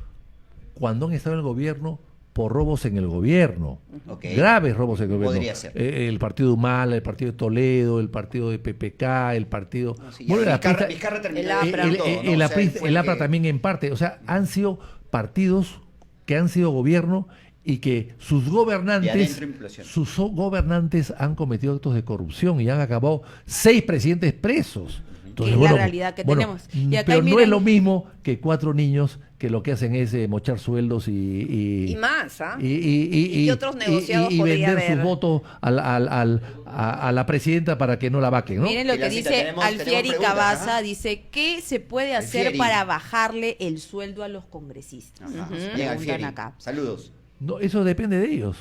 cuando han estado en el gobierno por robos en el gobierno. Ok. Graves robos en el gobierno. Podría ser. El partido de Humala, el partido de Toledo, el partido de PPK, el partido... No, sí, Bueno, ya la Vizcarra, pista- Vizcarra terminó El APRA. de todo, ¿no? el O sea, APRA, fue el el APRA que- también en parte. O sea, han sido partidos que han sido gobierno y que sus De gobernantes, adentro implosión. gobernantes han cometido actos de corrupción y han acabado 6 presidentes presos. Que es la realidad que tenemos. Y acá pero no miren- es lo mismo que 4 niños que lo que hacen es mochar sueldos Y más, ¿ah? y qué otros negociados y podría vender haber? sus votos a la presidenta para que no la vaquen, ¿no? Miren lo Y que la cita, dice tenemos Alfieri preguntas, Cabaza, ajá. dice, ¿qué se puede hacer Alfieri. para bajarle el sueldo a los congresistas? Ajá. Preguntan Bien, Alfieri. acá. Saludos. No, eso depende de ellos.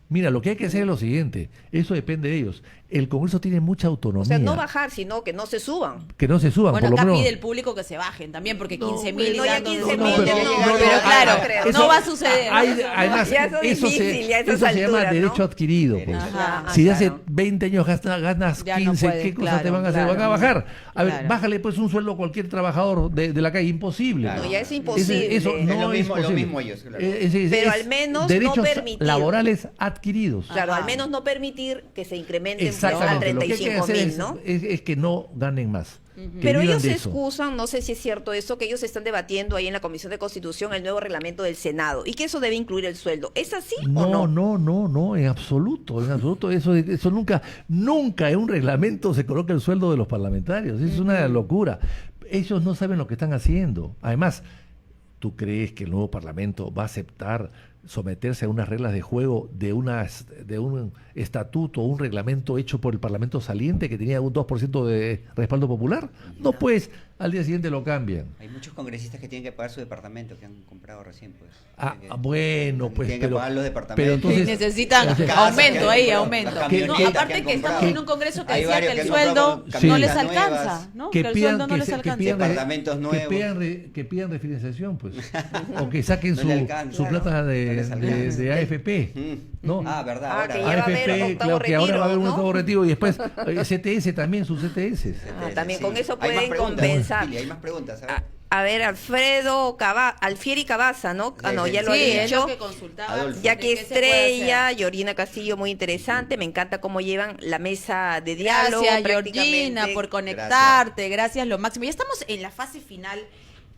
Mira, lo que hay que hacer es lo siguiente, eso depende de ellos. El Congreso tiene mucha autonomía. O sea, no bajar, sino que no se suban. Que no se suban, Bueno, por lo acá menos. pide el público que se bajen también, porque No, 15.000 no, ya dando- 15.000 no, no, pero- no, pero claro, no creo. no Eso- va a suceder. Además, Ya eso es eso difícil, ya a esas eso se llama alturas, ¿no? derecho adquirido. Pues. Ajá. Si claro. hace 20 años ganas Ya no 15, puede, ¿qué cosas claro, te van a hacer? claro. Van a bajar. A ver, Claro. bájale pues un sueldo a cualquier trabajador de la calle, imposible. Claro. No, ya es imposible. Eso Es no lo mismo- es lo posible. mismo ellos, claro. Pero al menos no derechos permitir. laborales adquiridos. Claro, Ajá. al menos no permitir que se incrementen pues, a Exactamente. Lo que hay que 35 hacer mil, ¿no? es que no ganen más. que Pero vivan ellos de se eso. excusan, no sé si es cierto eso, que ellos están debatiendo ahí en la Comisión de Constitución el nuevo reglamento del Senado y que eso debe incluir el sueldo. ¿Es así o No, no? no, en absoluto, eso nunca en un reglamento se coloca el sueldo de los parlamentarios, es una locura. Ellos no saben lo que están haciendo. Además, ¿tú crees que el nuevo Parlamento va a aceptar someterse a unas reglas de juego de un estatuto o un reglamento hecho por el Parlamento saliente que tenía un 2% de respaldo popular? No, pues, al día siguiente lo cambian. Hay muchos congresistas que tienen que pagar su departamento que han comprado recién, pues. Ah, Tienen que- bueno, pues, tienen que pero- pagar los pero departamentos. entonces- Necesitan Las casas aumento que han ahí, comprado, aumento. las Que- No, camionetas aparte han que estamos comprado. en un congreso que Hay decía varios que el han comprado sueldo Sí. no les camionetas alcanza, nuevas. ¿no? Que Que el pidan, sueldo no que les se- que alcanza. pidan, Departamentos nuevos. que pidan refinanciación, pues. O que saquen No su, le alcanza, su ¿no? plata No les de alcanza. AFP. ¿no? Ah, verdad, Ah, ahora. que ya va a haber AFP, octavo claro que ahora va a haber un retiro, ¿no? octavo retiro y después CTS también, sus CTS. Ah, también con eso Hay más pueden preguntas, compensar. Pili, hay más preguntas. A ver, Alfieri Cabaza, ¿no? Ah, no, ya lo Sí, he es dicho. lo que consultaba. Adolfo. Jackie ¿De qué se puede Estrella, hacer? Georgina Castillo, muy interesante. Me encanta cómo llevan la mesa de diálogo. Gracias, prácticamente. Georgina, por conectarte. Gracias, lo máximo. Ya estamos en la fase final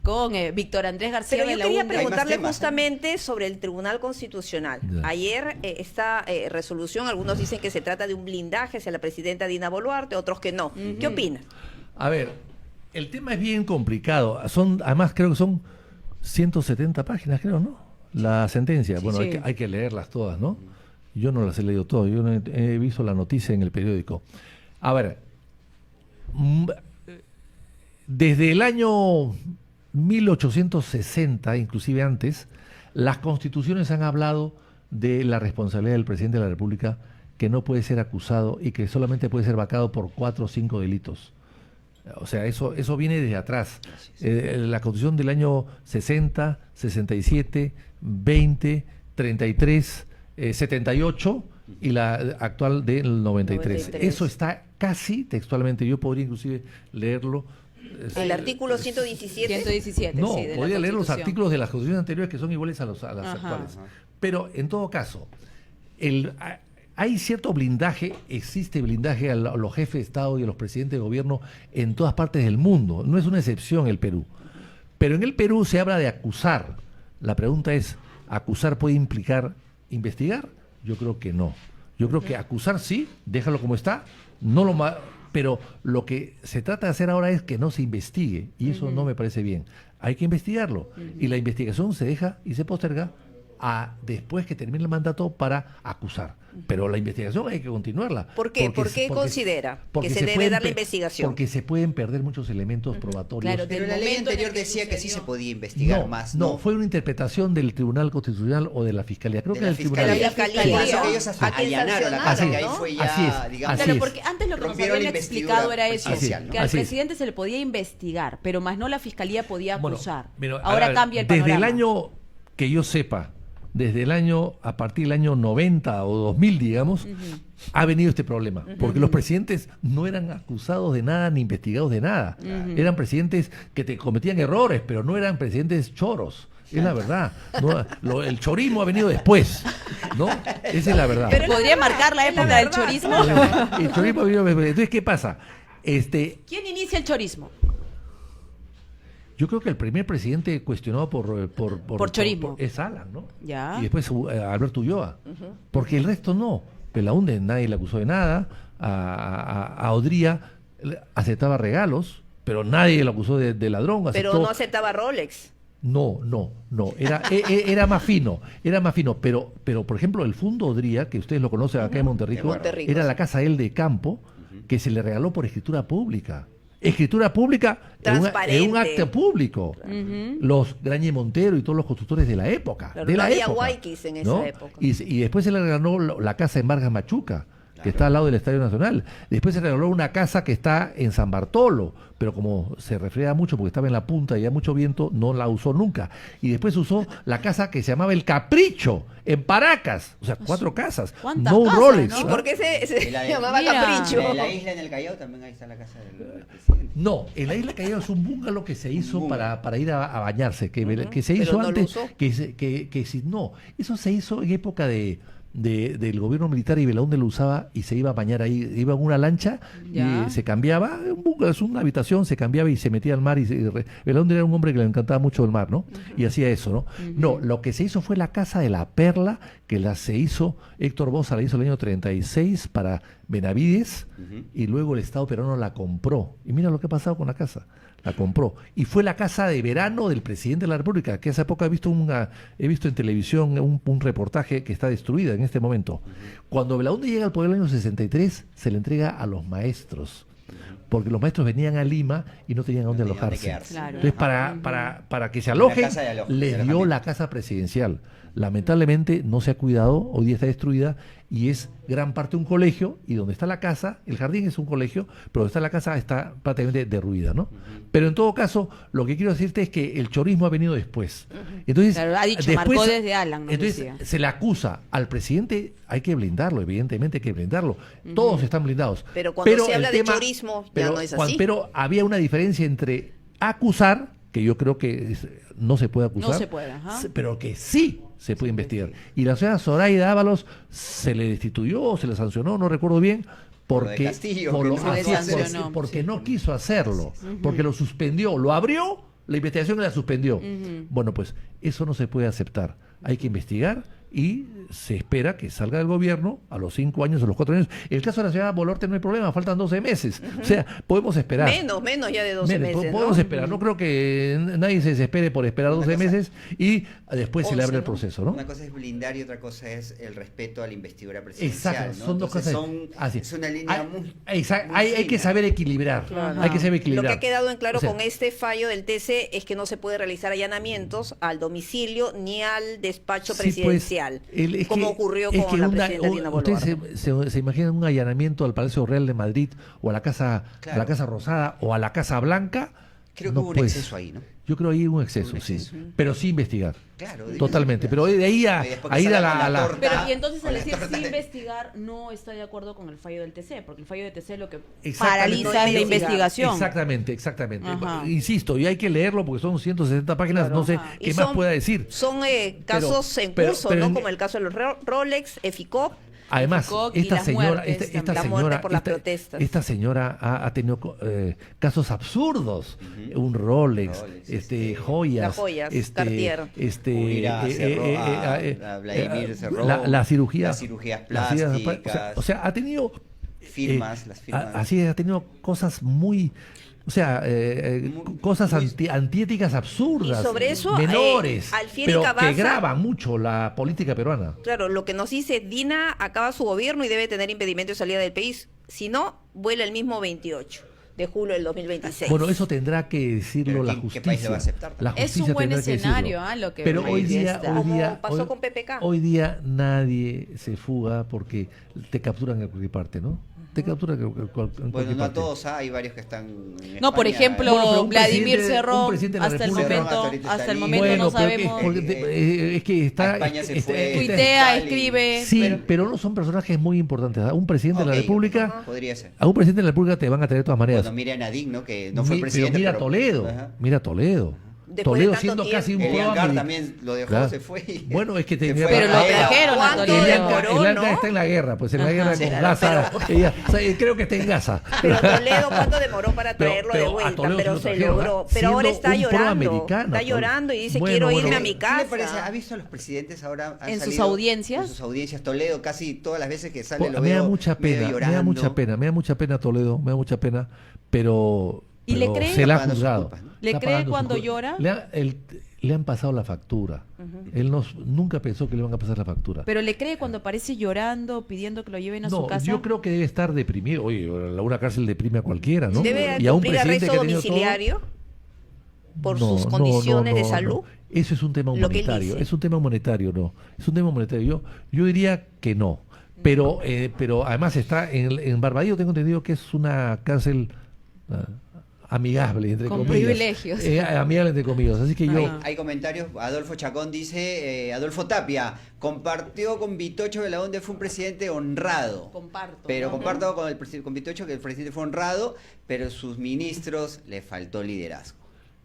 con Víctor Andrés García Pero yo quería Belaúnde. preguntarle temas, ¿eh? justamente sobre el Tribunal Constitucional. Ya. Ayer esta resolución, algunos dicen que se trata de un blindaje hacia la presidenta Dina Boluarte, otros que no. ¿Qué opina? A ver, el tema es bien complicado. Además creo que son 170 páginas, creo, ¿no? La sentencia. Bueno, sí. hay que leerlas todas, ¿no? Yo no las he leído todas, yo no he visto la noticia en el periódico. A ver, desde el año 1860, inclusive antes, las constituciones han hablado de la responsabilidad del presidente de la República, que no puede ser acusado y que solamente puede ser vacado por 4 o 5 delitos. O sea, eso viene desde atrás. La Constitución del año 60, 67, 20, 33, 78 y la actual del 93. 93. Eso está casi textualmente. Yo podría inclusive leerlo. El artículo 117. 117, No, sí, de la podría leer los Constitución. artículos de las constituciones anteriores que son iguales a las Ajá. actuales. Pero en todo caso, hay cierto blindaje, existe blindaje a los jefes de Estado y a los presidentes de gobierno en todas partes del mundo. No es una excepción el Perú. Pero en el Perú se habla de acusar. La pregunta es, ¿acusar puede implicar investigar? Yo creo que no. Yo creo que acusar sí, déjalo como está, no lo pero lo que se trata de hacer ahora es que no se investigue, y eso no me parece bien. Hay que investigarlo, y la investigación se deja y se posterga después que termine el mandato para acusar. Pero la investigación hay que continuarla. ¿Por qué? ¿Por qué considera que se debe dar la investigación? Porque se pueden perder muchos elementos probatorios. Claro, Pero del la ley momento en el anterior que decía que sí sucedió. se podía investigar más, ¿no? No, fue una interpretación del Tribunal Constitucional o de la Fiscalía. Creo De que la del Tribunal. Fiscalía. Fiscalía. Fiscalía. Que ellos ¿A quién allanaron la sancionaron, casa, que ahí no? fue ya, Así es, digamos, así Claro, es. porque antes lo que nos rompieron habían la explicado investidura era eso, presidencial, ¿no? que al Así es. presidente se le podía investigar, pero más no la fiscalía podía Bueno, acusar. mira, Ahora a ver, cambia el desde panorama. el año que yo sepa, a partir del año 90 o 2000, digamos, ha venido este problema. Porque los presidentes no eran acusados de nada ni investigados de nada. Eran presidentes que te cometían errores, pero no eran presidentes choros. Es la verdad. No, el chorismo ha venido después, ¿no? Esa es la verdad. Pero ¿Podría marcar la época del chorismo? El chorismo ha venido después. Entonces, ¿qué pasa? ¿Quién inicia el chorismo? Yo creo que el primer presidente cuestionado por chorismo. es Alan, ¿no? Ya. Y después Alberto Ulloa. Porque el resto no. Belaúnde nadie le acusó de nada. A Odría aceptaba regalos, pero nadie lo acusó de ladrón. Pero no aceptaba Rolex. No. Era más fino. Pero, por ejemplo, el Fundo Odría, que ustedes lo conocen acá en Monterrico, En Monterrico, era sí. la casa él de campo que se le regaló por escritura pública. Escritura pública en un Transparente. acto público. Los Grañe Montero y todos los constructores de la época. Claro, de no la había época, huayquis en esa ¿no? época. Y después se le regaló la casa en Vargas Machuca, que está al lado del Estadio Nacional. Después se regaló una casa que está en San Bartolo, pero como se refriega mucho porque estaba en la punta y había mucho viento, no la usó nunca. Y después usó la casa que se llamaba El Capricho, en Paracas. O sea, 4 casas. ¿Cuántas No un casas, Rolex. no? ¿Y ¿ah? por qué se Y la de- llamaba Mira. Capricho? En la isla en el Callao también ahí está la casa del presidente. No, en la isla Callao es un bungalow que se hizo bungalow. para ir a bañarse, que se Pero hizo no lo antes, usó. no, eso se hizo en época del gobierno militar y Belaúnde lo usaba y se iba a bañar ahí, iba en una lancha Ya. y se cambiaba, un bungalow, es una habitación, se cambiaba y se metía al mar Belaúnde era un hombre que le encantaba mucho el mar, ¿no? Y hacía eso, ¿no? No, lo que se hizo fue la Casa de la Perla, que se hizo, Héctor Boza la hizo el año 36 para Benavides y luego el Estado peruano la compró. Y mira lo que ha pasado con la casa. La compró. Y fue la casa de verano del presidente de la República, que hace poco he visto en televisión un reportaje que está destruida en este momento. Cuando Belaúnde llega al poder en el año 63, se le entrega a los maestros. Porque los maestros venían a Lima y no tenían dónde No tenían dónde alojarse. quedarse. Claro. Entonces, para que se alojen, casa de les dio alojamiento. la casa presidencial. Lamentablemente no se ha cuidado, hoy día está destruida y es gran parte un colegio, y donde está la casa, el jardín es un colegio, pero donde está la casa está prácticamente derruida, ¿no? Pero en todo caso, lo que quiero decirte es que el chorismo ha venido después. Entonces, Claro, ha dicho, marcó desde Alan, nos entonces decía. se le acusa al presidente, hay que blindarlo, evidentemente hay que blindarlo. Todos están blindados. Pero cuando se habla el de chorismo, ya no es así. Pero había una diferencia entre acusar, que yo creo que no se puede acusar, No se puede, ajá. pero que sí se puede investigar. Y la señora Zoraida Ábalos se le destituyó, se le sancionó, no recuerdo bien, Por lo porque, de Castillo, por que lo- no así quiso es, hacerlo. porque no quiso hacerlo, porque lo suspendió, lo abrió, la investigación la suspendió. Bueno, pues eso no se puede aceptar. Hay que investigar y se espera que salga del gobierno a los 5 años o los 4 años. En el caso de la señora Bolorte no hay problema, faltan 12 meses. O sea, podemos esperar. Menos ya de 12 Menos, meses, podemos ¿no? esperar. No creo que nadie se desespere por esperar 12 cosa- meses y después se le 11, abre el ¿no? proceso, ¿no? Una cosa es blindar y otra cosa es el respeto a la investidura presidencial. Exacto, ¿no? son dos Entonces cosas. Así. Es una línea Hay- muy. exacto, muy hay que fina. saber equilibrar. Claro. Hay que saber Lo equilibrar. que ha quedado en claro O sea, con este fallo del TC es que no se puede realizar allanamientos al domicilio ni al despacho sí, pues, presidencial, es como que- ocurrió es con que la presidenta Dina ustedes Boluarte. se imaginan un allanamiento al Palacio Real de Madrid o a la Casa, Claro. a la Casa Rosada o a la Casa Blanca. Creo que no hubo un puedes. exceso ahí, ¿no? Yo creo ahí hubo un exceso, Un exceso. sí. Pero sí investigar. Claro. Totalmente. Pero de ahí a Y después que ir a salga la, con a la- torta. Pero y entonces Con al la decir torta sí de- investigar, no está de acuerdo con el fallo del TC, porque el fallo del TC lo que Exactamente. paraliza es la No investigación. Exactamente. Ajá. Insisto, y hay que leerlo porque son 160 páginas, Claro, no sé ajá. qué Y más son- pueda decir. Son casos en pero- curso, pero ¿no? en- Como el caso de los Rolex, EFICOP. Además, Foucault y esta las señora, muertes esta también. La muerte señora, por las esta, protestas. esta señora ha tenido casos absurdos, un Rolex, joyas, Las joyas, Cartier. Huir a Vladimir Cerrón, la cirugía, las cirugías las cirugías- plásticas, o sea, ha tenido firmas, las firmas. así es, ha tenido cosas muy O sea, cosas antiéticas absurdas, Y sobre eso, menores, Alfieri pero Cavazza- que graban mucho la política peruana. Claro, lo que nos dice Dina acaba su gobierno y debe tener impedimento de salida del país. Si no, vuela el mismo 28 de julio del 2026. Bueno, eso tendrá que decirlo Pero la ¿qué justicia. país lo va a aceptar? La Es justicia un buen tendrá que escenario, decirlo. lo que Pero hoy día, Como pasó con PPK. hoy día nadie se fuga porque te capturan en cualquier parte, ¿no? Te capturan en cualquier Bueno, no a parte. todos, hay varios que están en No, por España. ejemplo, Bueno, pero un Vladimir presidente- un Cerrón, presidente de la hasta el República- momento, Cerrón hasta hasta el ahorita momento está no libre. sabemos. Es que está... A España se fue. Tuitea, Cali. escribe. Sí, pero no son personajes muy importantes. A un presidente de la Ok, República, podría ser. a un presidente de la República te van a traer de todas maneras. Bueno, mire a Nadine, ¿no? Que no fue Pero presidente. mira pero- Toledo, Ajá. mira Toledo. Después de Toledo tanto siendo tiempo. casi un Elian Gar pro-americano. también lo dejó, Claro. se fue. Bueno, es que Se tenía... fue Pero lo a- trajeron a ¿Cuánto Toledo. demoró? El Anca ¿no? está en la guerra, pues en la Ajá. guerra Sí, con claro, Gaza. O sea, creo que está en Gaza. Pero Toledo, ¿cuánto demoró para Pero- traerlo pero de a vuelta? Toledo Pero se lo se trajeron, logró. ¿ah? Pero ahora Siendo está un llorando. proamericano, Está Toledo. llorando y dice, Bueno, quiero bueno. irme a mi ¿Qué le parece? casa. ¿Ha visto a los presidentes ahora? Han ¿En sus salido audiencias? En sus audiencias. Toledo, casi todas las veces que sale lo Me da veo mucha medio pena, me llorando. da mucha pena Toledo, me da mucha pena, pero... ¿Y le pero cree? se la ha Está pagando sus juzgado. culpas, ¿no? ¿Le Está cree pagando sus cuando culpas. llora? Le han pasado la factura. Él nunca pensó que le iban a pasar la factura. Pero le cree cuando aparece llorando, pidiendo que lo lleven a su No, casa. yo creo que debe estar deprimido. Oye, una cárcel deprime a cualquiera, ¿no? ¿Debe Y a un cumplir presidente arresto que ha tenido todo- domiciliario por No, sus no, condiciones no, de no, salud? no. Eso es un tema Lo que él humanitario. dice. Es un tema humanitario, no. Es un tema humanitario. Yo diría que no. Pero además está en Barbadillo, tengo entendido que es una cárcel amigable, entre Con comillas. privilegios. Amigable, entre comillas. Así que yo... Hay comentarios. Adolfo Chacón dice, Adolfo Tapia compartió con Vitocho Belaúnde, fue un presidente honrado. Comparto. Pero ¿no? comparto con Vitocho que el presidente fue honrado, pero sus ministros le faltó liderazgo.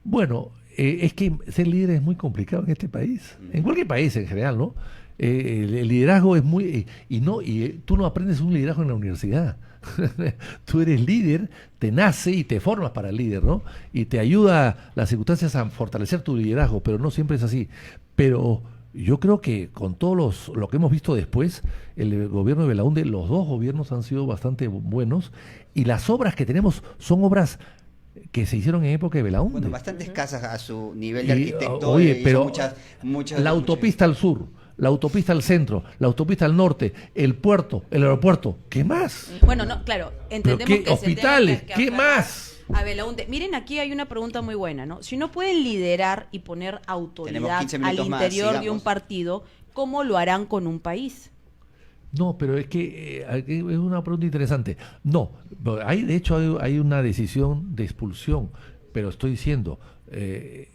Bueno, es que ser líder es muy complicado en este país, en cualquier país en general, ¿no? El liderazgo es muy... tú no aprendes un liderazgo en la universidad. Tú eres líder, te nace y te formas para el líder, ¿no? Y te ayuda las circunstancias a fortalecer tu liderazgo, pero no siempre es así. Pero yo creo que con todos lo que hemos visto después, el gobierno de Belaúnde, los dos gobiernos han sido bastante buenos y las obras que tenemos son obras que se hicieron en época de Belaúnde. Bueno, bastante escasas a su nivel de Y, arquitecto. oye, hizo pero muchas, la autopista al sur, la autopista al centro, la autopista al norte, el puerto, el aeropuerto, ¿qué más? Bueno, no, claro, entendemos ¿Qué? que se Hospitales, tenga que ¿qué aferrar más? A Belaúnde. Miren, aquí hay una pregunta muy buena, ¿no? Si no pueden liderar y poner Tenemos autoridad 15 al minutos más, interior de un sigamos. partido, ¿cómo lo harán con un país? No, pero es que es una pregunta interesante. No, de hecho hay una decisión de expulsión, pero estoy diciendo,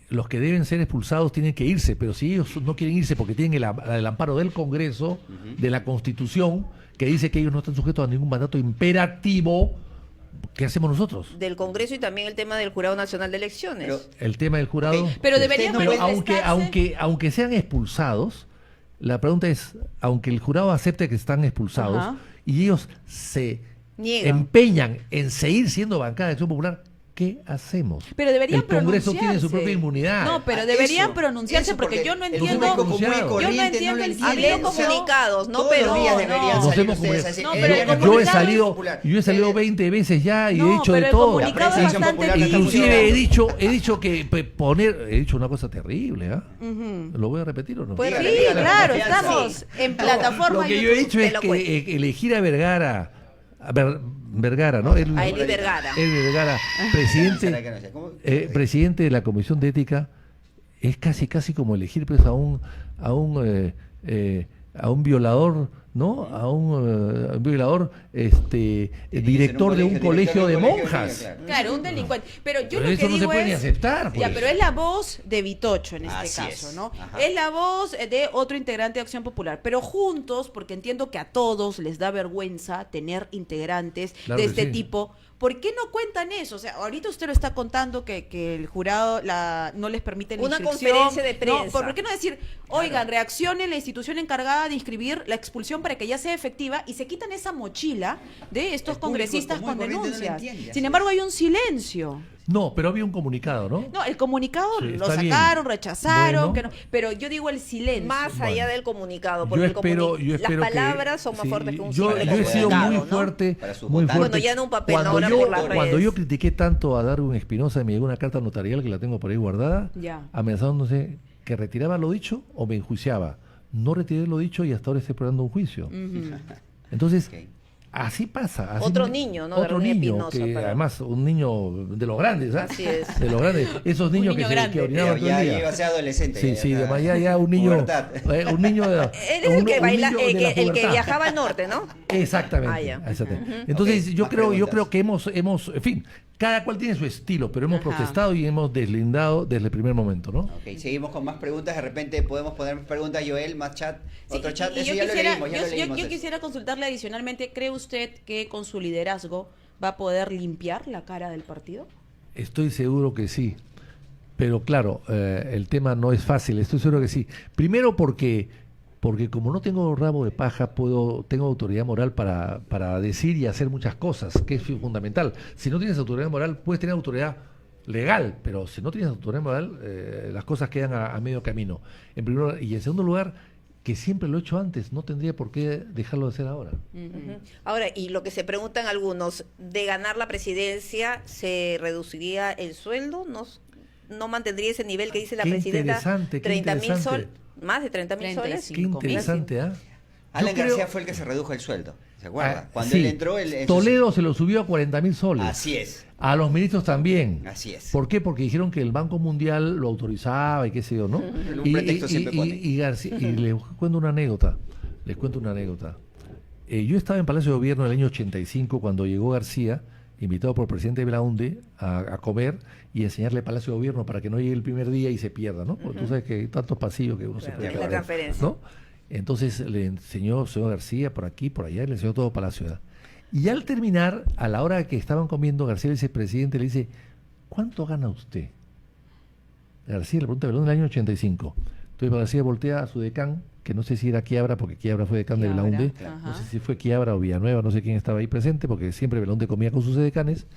los que deben ser expulsados tienen que irse, pero si ellos no quieren irse porque tienen el amparo del Congreso, de la Constitución, que dice que ellos no están sujetos a ningún mandato imperativo, ¿qué hacemos nosotros? Del Congreso y también el tema del Jurado Nacional de Elecciones. Pero- El tema del jurado. Ok, Pero Sí. deberían Ustedes no Pero manifestarse. aunque sean expulsados, la pregunta es, aunque el jurado acepte que están expulsados Ajá. y ellos se Niegan. empeñan en seguir siendo bancada de Acción Popular, ¿qué hacemos? Pero deberían El Congreso tiene su pronunciarse. propia inmunidad. No, pero Ah, deberían eso, pronunciarse eso, porque yo no el entiendo. público común y Yo no corriente entiendo lo el entiende. silencio. O sea, Comunicados, ¿no? todos Pero los días no, deberían Nos salir hemos ustedes a comunicado. decir, No, el pero el gobierno yo he comunicado salido, popular. yo he salido 20 veces ya y No, he dicho pero de el todo. comunicado La prensa es Acción bastante Popular no está Inclusive funcionando. he dicho que he dicho una cosa terrible, ¿ah? ¿Lo voy a repetir o no? Pues Dígale, Sí, dígale, con claro, confianza. estamos en plataforma. Lo que yo he YouTube. dicho te es lo que cuento. elegir a Vergara, Vergara, ¿no? A Eli Vergara. Eli Vergara, presidente de la Comisión de Ética, es casi como elegir pues, a un violador, ¿no? A un violador, director de un colegio de monjas. Claro, un delincuente. Pero yo Pero lo eso que no se digo puede ni es, aceptar, ya, pues. pero es la voz de Vitocho en este Así caso, es. ¿no? Ajá. Es la voz de otro integrante de Acción Popular, pero juntos, porque entiendo que a todos les da vergüenza tener integrantes Claro de que este sí. tipo. ¿Por qué no cuentan eso? O sea, ahorita usted lo está contando que el jurado no les permite la Una inscripción. conferencia de No, prensa. ¿por qué no decir, oigan, reaccione la institución encargada de inscribir la expulsión para que ya sea efectiva y se quitan esa mochila de estos El público congresistas común y con corriente no lo denuncias. entiende, así Sin es. embargo, hay un silencio. No, pero había un comunicado, ¿no? No, el comunicado Sí, lo está bien. sacaron, rechazaron, Bueno. que no, pero yo digo el silencio. Más Bueno. allá del comunicado, Yo porque espero las que- palabras son más sí, fuertes que un yo simple he sido comunicado, muy ¿no? fuerte, Para sus muy votantes. fuerte. Bueno, ya no un papel, cuando ahora yo, por las cuando redes. yo critiqué tanto a Darwin Espinosa, me llegó una carta notarial que la tengo por ahí guardada, Ya. amenazándose que retiraba lo dicho o me enjuiciaba. No retiré lo dicho y hasta ahora estoy probando un juicio. Ujú. Entonces, Ok. así pasa. así Otro me- niño, ¿no? Otro Darwin niño, Espinosa, que pero- además un niño de los grandes, ¿ah? Así es. De los grandes. Esos niños niño que, grande. que orinaban Pero todo el ya día. iba a ser adolescente. Sí, sí, además ya un niño, Pubertad. un niño de, Él es el que un baila, niño de la el que pubertad. viajaba al norte, ¿no? Exactamente. Ah, ya. Exactamente. Entonces Ok, yo más creo preguntas. que hemos, en fin, cada cual tiene su estilo, pero hemos Ajá. protestado y hemos deslindado desde el primer momento, ¿no? Ok, seguimos con más preguntas. De repente podemos poner más preguntas, Joel, más chat, Sí, otro chat. y Eso yo ya quisiera, lo leímos, ya lo leímos. yo eso. quisiera consultarle adicionalmente, ¿cree usted que con su liderazgo va a poder limpiar la cara del partido? Estoy seguro que sí. Pero claro, el tema no es fácil, estoy seguro que sí. Primero porque como no tengo rabo de paja, tengo autoridad moral para decir y hacer muchas cosas, que es fundamental. Si no tienes autoridad moral, puedes tener autoridad legal, pero si no tienes autoridad moral, las cosas quedan a medio camino. En primer lugar, y en segundo lugar, que siempre lo he hecho antes, no tendría por qué dejarlo de hacer ahora. Ujú. Ahora, y lo que se preguntan algunos, de ganar la presidencia, ¿se reduciría el sueldo? ¿No mantendría ese nivel que dice la Qué presidenta? interesante, qué 30.000 interesante. más de 30.000 soles. 35.000. Qué interesante, ¿ah? Alan Yo creo- García fue el que se redujo el sueldo, ¿se acuerda? Ah, Cuando sí. él entró, él Toledo se lo subió a 40.000 soles. Así es, A los ministros también. así es. ¿Por qué? Porque dijeron que el Banco Mundial lo autorizaba y qué sé yo, ¿no? Un pretexto siempre ponen. y les cuento una anécdota. Yo estaba en Palacio de Gobierno en el año 85 cuando llegó García, invitado por el presidente Belaunde a comer y enseñarle Palacio de Gobierno para que no llegue el primer día y se pierda, ¿no? Porque tú sabes que hay tantos pasillos que uno se Claro, puede es la perder, transferencia. ¿no? Entonces le enseñó señor García por aquí, por allá, y le enseñó todo Palacio. ¿verdad? Y al terminar, a la hora que estaban comiendo, García le dice, presidente, le dice, ¿cuánto gana usted? García le pregunta a Belaunde en el año 85. Entonces García voltea a su decán, que no sé si era Quiabra, porque Quiabra fue decán de Quiabra, Belaunde, ajá. no sé si fue Quiabra o Villanueva, no sé quién estaba ahí presente, porque siempre Belaunde comía con sus decanes.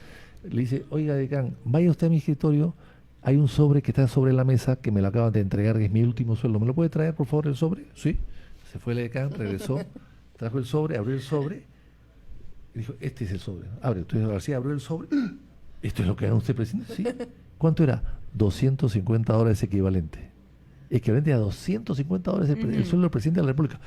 Le dice, oiga decán, vaya usted a mi escritorio, hay un sobre que está sobre la mesa que me lo acaban de entregar, que es mi último sueldo, ¿me lo puede traer por favor el sobre? Sí. Se fue el decán, regresó, trajo el sobre, abrió el sobre y dijo, este es el sobre. Abre, entonces García abrió el sobre, ¿esto es lo que gana usted, presidente? Sí. ¿Cuánto era? $250 equivalente. Equivalente a $250 el sueldo del presidente de la República.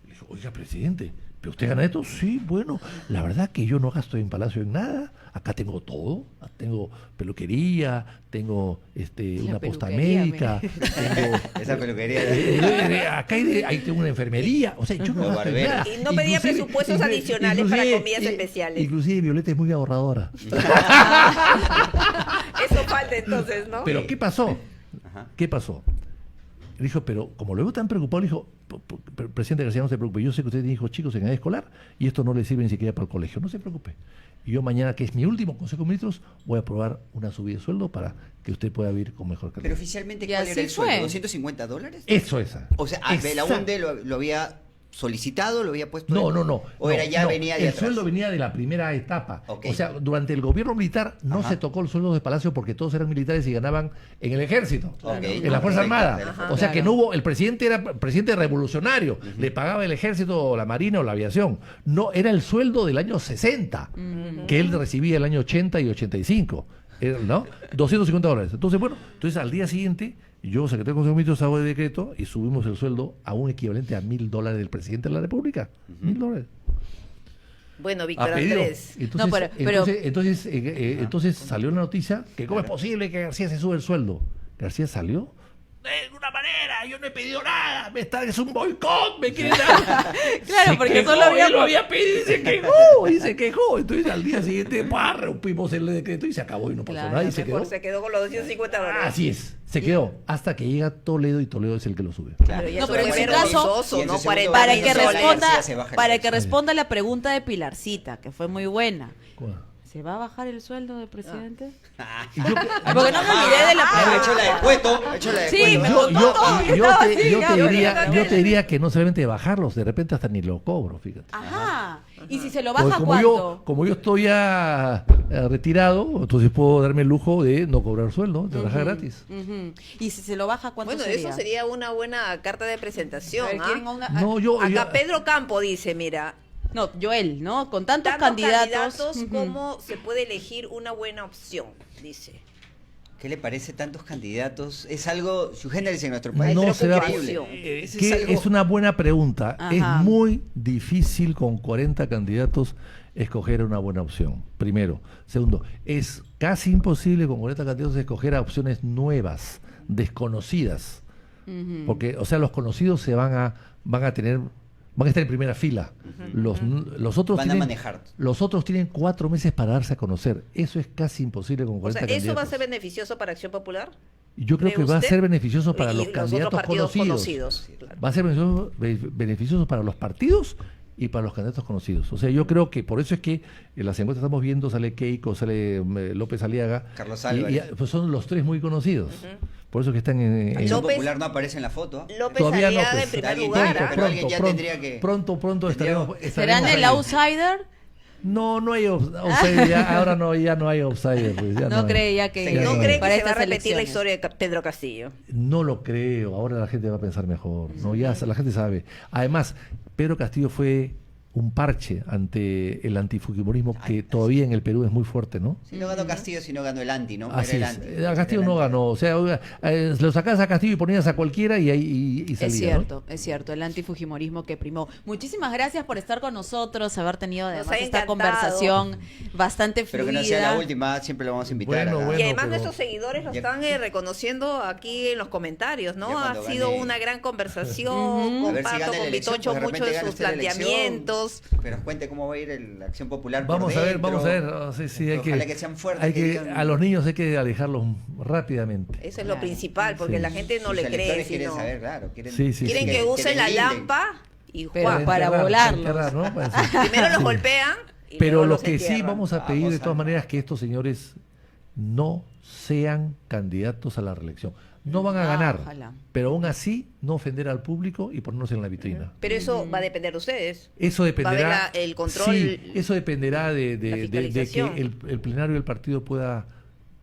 Le dijo, oiga, presidente, ¿pero usted gana esto? Sí, bueno, la verdad que yo no gasto en Palacio en nada. Acá tengo todo. Tengo peluquería, tengo una posta peluquería, médica, tengo... Esa peluquería. acá ahí tengo una enfermería. O sea, yo no Los gasto en barberos. nada. Y no pedía presupuestos adicionales para comidas especiales. Inclusive Violeta es muy ahorradora. Eso falta entonces, ¿no? Pero ¿qué pasó? Ajá. ¿Qué pasó? Dijo, pero como lo veo tan preocupado, le dijo, presidente García, no se preocupe, yo sé que usted tiene hijos chicos en edad escolar y esto no le sirve ni siquiera para el colegio, no se preocupe. Y yo mañana, que es mi último Consejo de Ministros, voy a aprobar una subida de sueldo para que usted pueda vivir con mejor Pero calidad. oficialmente, Y ¿cuál así era el fue. sueldo? ¿$250? Eso es. O sea, Exacto. Belaunde lo había solicitado, lo había puesto. No, en- no, no. O era no, ya no, venía de el atrás. sueldo venía de la primera etapa. Ok. O sea, durante el gobierno militar no Ajá. se tocó el sueldo de Palacio porque todos eran militares y ganaban en el ejército, Ok. en la Fuerza Perfecto. Armada. Ajá. O sea que Claro. no hubo, el presidente era presidente revolucionario, le pagaba el ejército o la marina o la aviación. No, era el sueldo del año 60, que él recibía el año 80 y 85. ¿No? $250. Entonces, bueno, al día siguiente, yo, secretario de Consejo de Ministros, hago el decreto y subimos el sueldo a un equivalente a $1.000 del presidente de la República. $1.000. Bueno, A Víctor pedido. Andrés. Entonces, No, pero- entonces salió la noticia que cómo es posible que García se sube el sueldo. García salió. De una manera, yo no he pedido nada, es un boicot, me quieren dar. Claro, Se porque quejó, solo había- él lo había pedido y se quejó. Entonces al día siguiente, rompimos el decreto y se acabó y no pasó Claro, nada y se quedó. Mejor se quedó con los $250. Así es, se quedó hasta que llega Toledo y Toledo es el que lo sube. Claro. Pero ya No, eso pero fue en su vergonzoso, caso- y en ¿no? su segundo 40 Para García que soles. García responda, se baja el para precio. que responda la pregunta de Pilarcita, que fue muy buena. ¿Se va a bajar el sueldo del presidente? Y yo- Porque no me olvidé de la Ha hecho la de Cueto, ha hecho la de Sí, Cueto. me yo, contó yo- todo, yo estaba te, así, yo ya, te pero diría, yo yo te diría que no solamente bajarlos, de repente hasta ni lo cobro, fíjate. Ajá. ¿Y si se lo Porque baja como cuánto? como yo estoy ya retirado, entonces puedo darme el lujo de no cobrar sueldo, de trabajar gratis. Ujú. ¿Y si se lo baja cuánto Bueno, sería? eso sería una buena carta de presentación. A ver, ¿ah? ¿quieren una- No, yo, Acá Pedro Campo dice, mira, No, Joel, ¿no? Con tantos tantos candidatos. Ujú. ¿cómo se puede elegir una buena opción? Dice. ¿Qué le parece tantos candidatos? Es algo sui generis en nuestro país. no pero se va preocupación. Ese que algo- es una buena pregunta. Ajá. Es muy difícil con 40 candidatos escoger una buena opción. Primero. Segundo, es casi imposible con 40 candidatos escoger a opciones nuevas, desconocidas. Ujú. Porque, o sea, los conocidos van a estar en primera fila. Los otros Van a tienen, manejar. Los otros tienen 4 meses para darse a conocer. Eso es casi imposible con O 40 sea, ¿eso va a candidatos. ser beneficioso para Acción Popular? Yo creo ¿Cree que va a usted? ser beneficioso para Y los otros candidatos partidos conocidos. Sí, claro. Va a ser beneficioso para los partidos y para los candidatos conocidos. O sea, yo creo que por eso es que en las encuestas estamos viendo, sale Keiko, sale López Aliaga. Carlos y Álvarez. pues son los tres muy conocidos. Por eso que están en... Acción López- Popular no aparece en la foto. ¿ah? López Todavía no, Aliaga pues, en primer alguien lugar. tiene, ¿ah? pero alguien ya tendría que- pronto estaremos... ¿Serán estaremos el ahí. outsider? No hay outsider, ahora ya no hay outsider. Pues, ya No hay. creía que... Ya ¿No no cree hay. que se va a estas repetir la elecciones. historia de Pedro Castillo? No lo creo, ahora la gente va a pensar mejor, ¿no? Ya la gente sabe. Además, Pedro Castillo fue un parche ante el antifujimorismo que todavía en el Perú es muy fuerte, ¿no? Si no ganó Castillo, si no ganó el anti, ¿no? Así Era es. el anti. A Castillo Era el no anti. ganó, o sea, lo sacabas a Castillo y ponías a cualquiera y ahí y salía, ¿no? Es cierto, el antifujimorismo que primó. Muchísimas gracias por estar con nosotros, haber tenido además ha esta encantado. conversación bastante fluida. Pero que no sea la última, siempre lo vamos a invitar. Bueno, acá. bueno. Y además pero- nuestros seguidores lo Ya- están reconociendo aquí en los comentarios, Ya ¿no? Ha cuando sido gane- una gran conversación, A ver si comparto gana la con elección, Vitocho pues de muchos repente de gana sus usted la elección. planteamientos. Pero cuente cómo va a ir la Acción Popular por Vamos a ver, dentro. sí, hay Ojalá que sean fuertes. hay que que, digan- a los niños hay que alejarlos rápidamente. Eso es Claro. lo principal, porque Sí. la gente no Sus le cree, electores quieren sino saber, claro. Quieren, Sí, sí, quieren sí. que usen la deslinden. lampa y Pero ¡juá! para volarlos. enterrar, ¿no? Para decir. Primero los golpean y Pero luego lo los que sí entierran. vamos a pedir Vamos de todas a- maneras es que estos señores no sean candidatos a la reelección. No van a ganar, Ojalá. pero aún así no ofender al público y ponernos en la vitrina. Pero eso va a depender de ustedes. Eso dependerá. Va a haber el control, Sí, eso dependerá de la que fiscalización. el plenario del partido pueda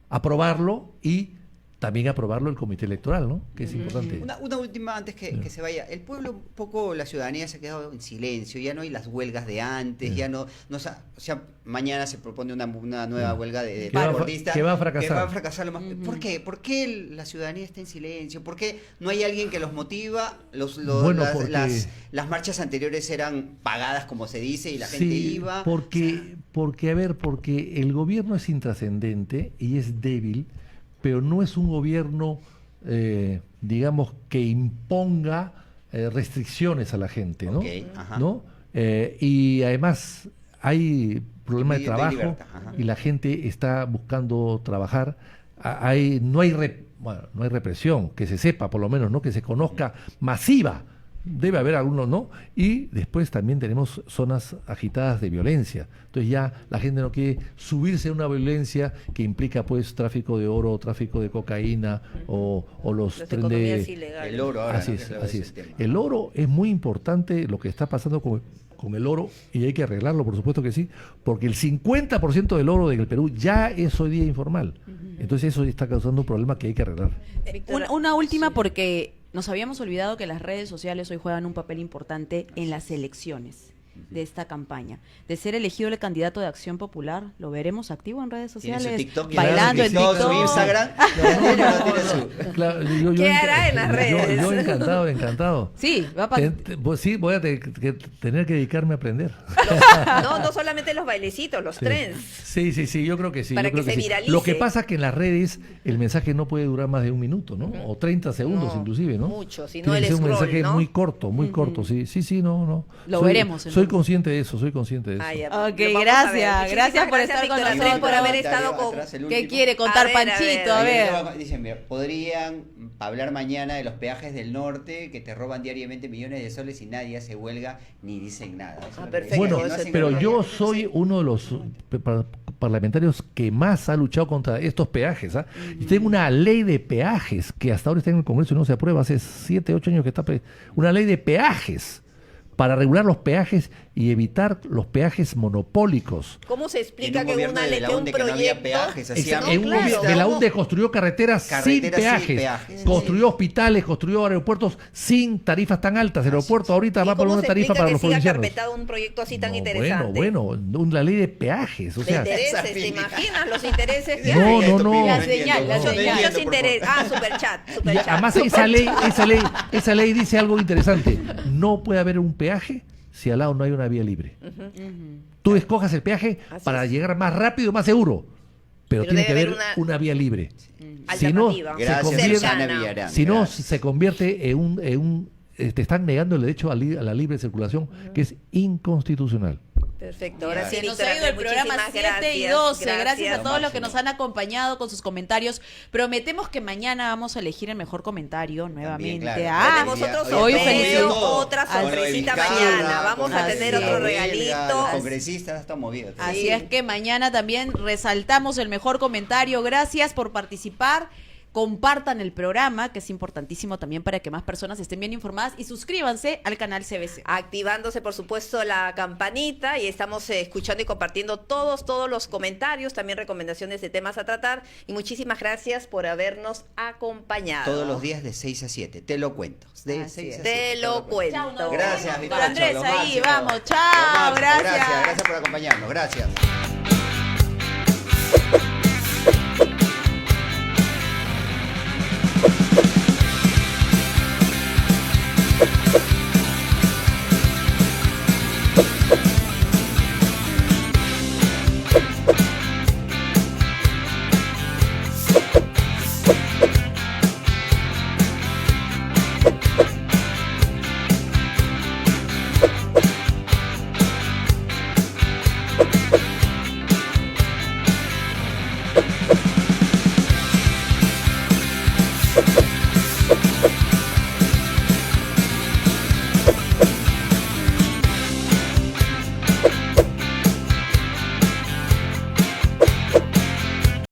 aprobarlo y también aprobarlo el comité electoral, ¿no? Que es importante. Una última antes que se vaya. El pueblo, un poco la ciudadanía se ha quedado en silencio. Ya no hay las huelgas de antes. Ya no o sea, mañana se propone una nueva huelga de Que va a fra- transportistas. que va a fracasar. Que va a fracasar lo más. ¿Por qué? ¿Por qué la ciudadanía está en silencio? ¿Por qué no hay alguien que los motiva? Bueno, porque- las marchas anteriores eran pagadas, como se dice, y la gente Sí, iba. porque el gobierno es intrascendente y es débil, pero no es un gobierno, digamos, que imponga restricciones a la gente, ¿no? Ok, ajá. ¿No? Y además hay problema de De trabajo libertad, ajá. y la gente está buscando trabajar. No hay represión, que se sepa por lo menos, ¿no? Que se conozca masiva. Debe haber algunos, ¿no? Y después también tenemos zonas agitadas de violencia. Entonces ya la gente no quiere subirse a una violencia que implica pues tráfico de oro, tráfico de cocaína o los Las tren economías de... ilegales. El oro ahora. Así ¿no? es, Que es así el es. tema. El oro es muy importante lo que está pasando con el oro y hay que arreglarlo, por supuesto que sí, porque el 50% del oro del Perú ya es hoy día informal. Entonces eso está causando un problema que hay que arreglar. Una última porque nos habíamos olvidado que las redes sociales hoy juegan un papel importante en las elecciones de esta campaña. De ser elegido el candidato de Acción Popular, ¿lo veremos activo en redes Tiene sociales? su TikTok, Bailando en su TikTok. Instagram. Tiene su- Claro, ¿Qué hará en las redes? Yo encantado. Sí, va a Pues sí, voy a tener que dedicarme a aprender. No solamente los bailecitos, los trends. Sí, yo creo que sí. Para yo creo que se sí. viralice. Lo que pasa es que en las redes el mensaje no puede durar más de 1 minuto, ¿no? O 30 segundos No, inclusive, ¿no? mucho, si no Tiene el que ser un scroll, mensaje ¿no? muy corto, no. Lo Soy- veremos, Soy Soy consciente de eso, soy consciente de eso. Ah, ya. Ok, Lo vamos a ver. gracias. Muchísimas Gracias por estar con Víctor Andrés, nosotros. por haber Comentario estado con... atrás, el ¿Qué último. quiere contar A ver, Panchito? A Ayer ver. estaba- Dicen, mira, podrían hablar mañana de los peajes del norte que te roban diariamente millones de soles y nadie hace huelga ni dicen nada. Eso es lo que perfecto. dicen, Bueno, que no ese hacen pero huelga. yo soy uno de los parlamentarios que más ha luchado contra estos peajes. ¿Ah? Y tengo una ley de peajes que hasta ahora está en el Congreso y no se aprueba. Hace 7, 8 años que está una ley de peajes para regular los peajes y evitar los peajes monopólicos. ¿Cómo se En explica un que gobierno una de ley, la que un UNDE que no había proyecto... peajes, hacían- No, En un claro, gobierno de la ¿cómo? UNDE construyó carreteras sin Carreteras sin peajes, peajes. construyó hospitales, construyó aeropuertos sin tarifas tan altas. El aeropuerto ahorita ¿Y va por cómo una se tarifa explica para que los siga provincianos. carpetado un proyecto así tan No, interesante? Bueno, una ley de peajes, o De sea, intereses, Esa ¿te física. imaginas los intereses que No, hay? no, no. La señal, la No señal. entiendo, Muchos por intereses. favor. Ah, superchat, y superchat. además esa ley dice algo interesante. No puede haber un peaje si al lado no hay una vía libre. Tú escojas el peaje Así para es. llegar más rápido, más seguro. Pero Pero tiene que debe haber haber una vía libre. Si Alternativa. no, se Gracias, convierte, Susana Villarán. si no, gracias. se convierte te están negando el derecho a la libre circulación, que es inconstitucional. Perfecto. Ahora sí, Se nos Víctor ha ido el Andrés, programa muchísimas 7 y gracias. 12. Gracias a Lo todos los que máximo. nos han acompañado con sus comentarios. Prometemos que mañana vamos a elegir el mejor comentario nuevamente. claro. Tenemos Hoy otro día- hoy sorteo, feliz- otra Con lo de sorpresita Vizcarra, mañana. Vamos a con tener la otro huelga, regalito. Los congresistas están movidos. Así es que mañana también resaltamos el mejor comentario. Gracias por participar. Compartan el programa, que es importantísimo también para que más personas estén bien informadas, y suscríbanse al canal CBC. Activándose, por supuesto, la campanita, y estamos escuchando y compartiendo todos los comentarios, también recomendaciones de temas a tratar. Y muchísimas gracias por habernos acompañado. Todos los días de 6 a 7. Te lo cuento. De Así 6 es. a 7. Te lo cuento. Chao, nos Gracias, vemos. Víctor Andrés, Lo ahí, máximo. vamos. Lo Chao, máximo. gracias. Gracias por acompañarnos. Gracias.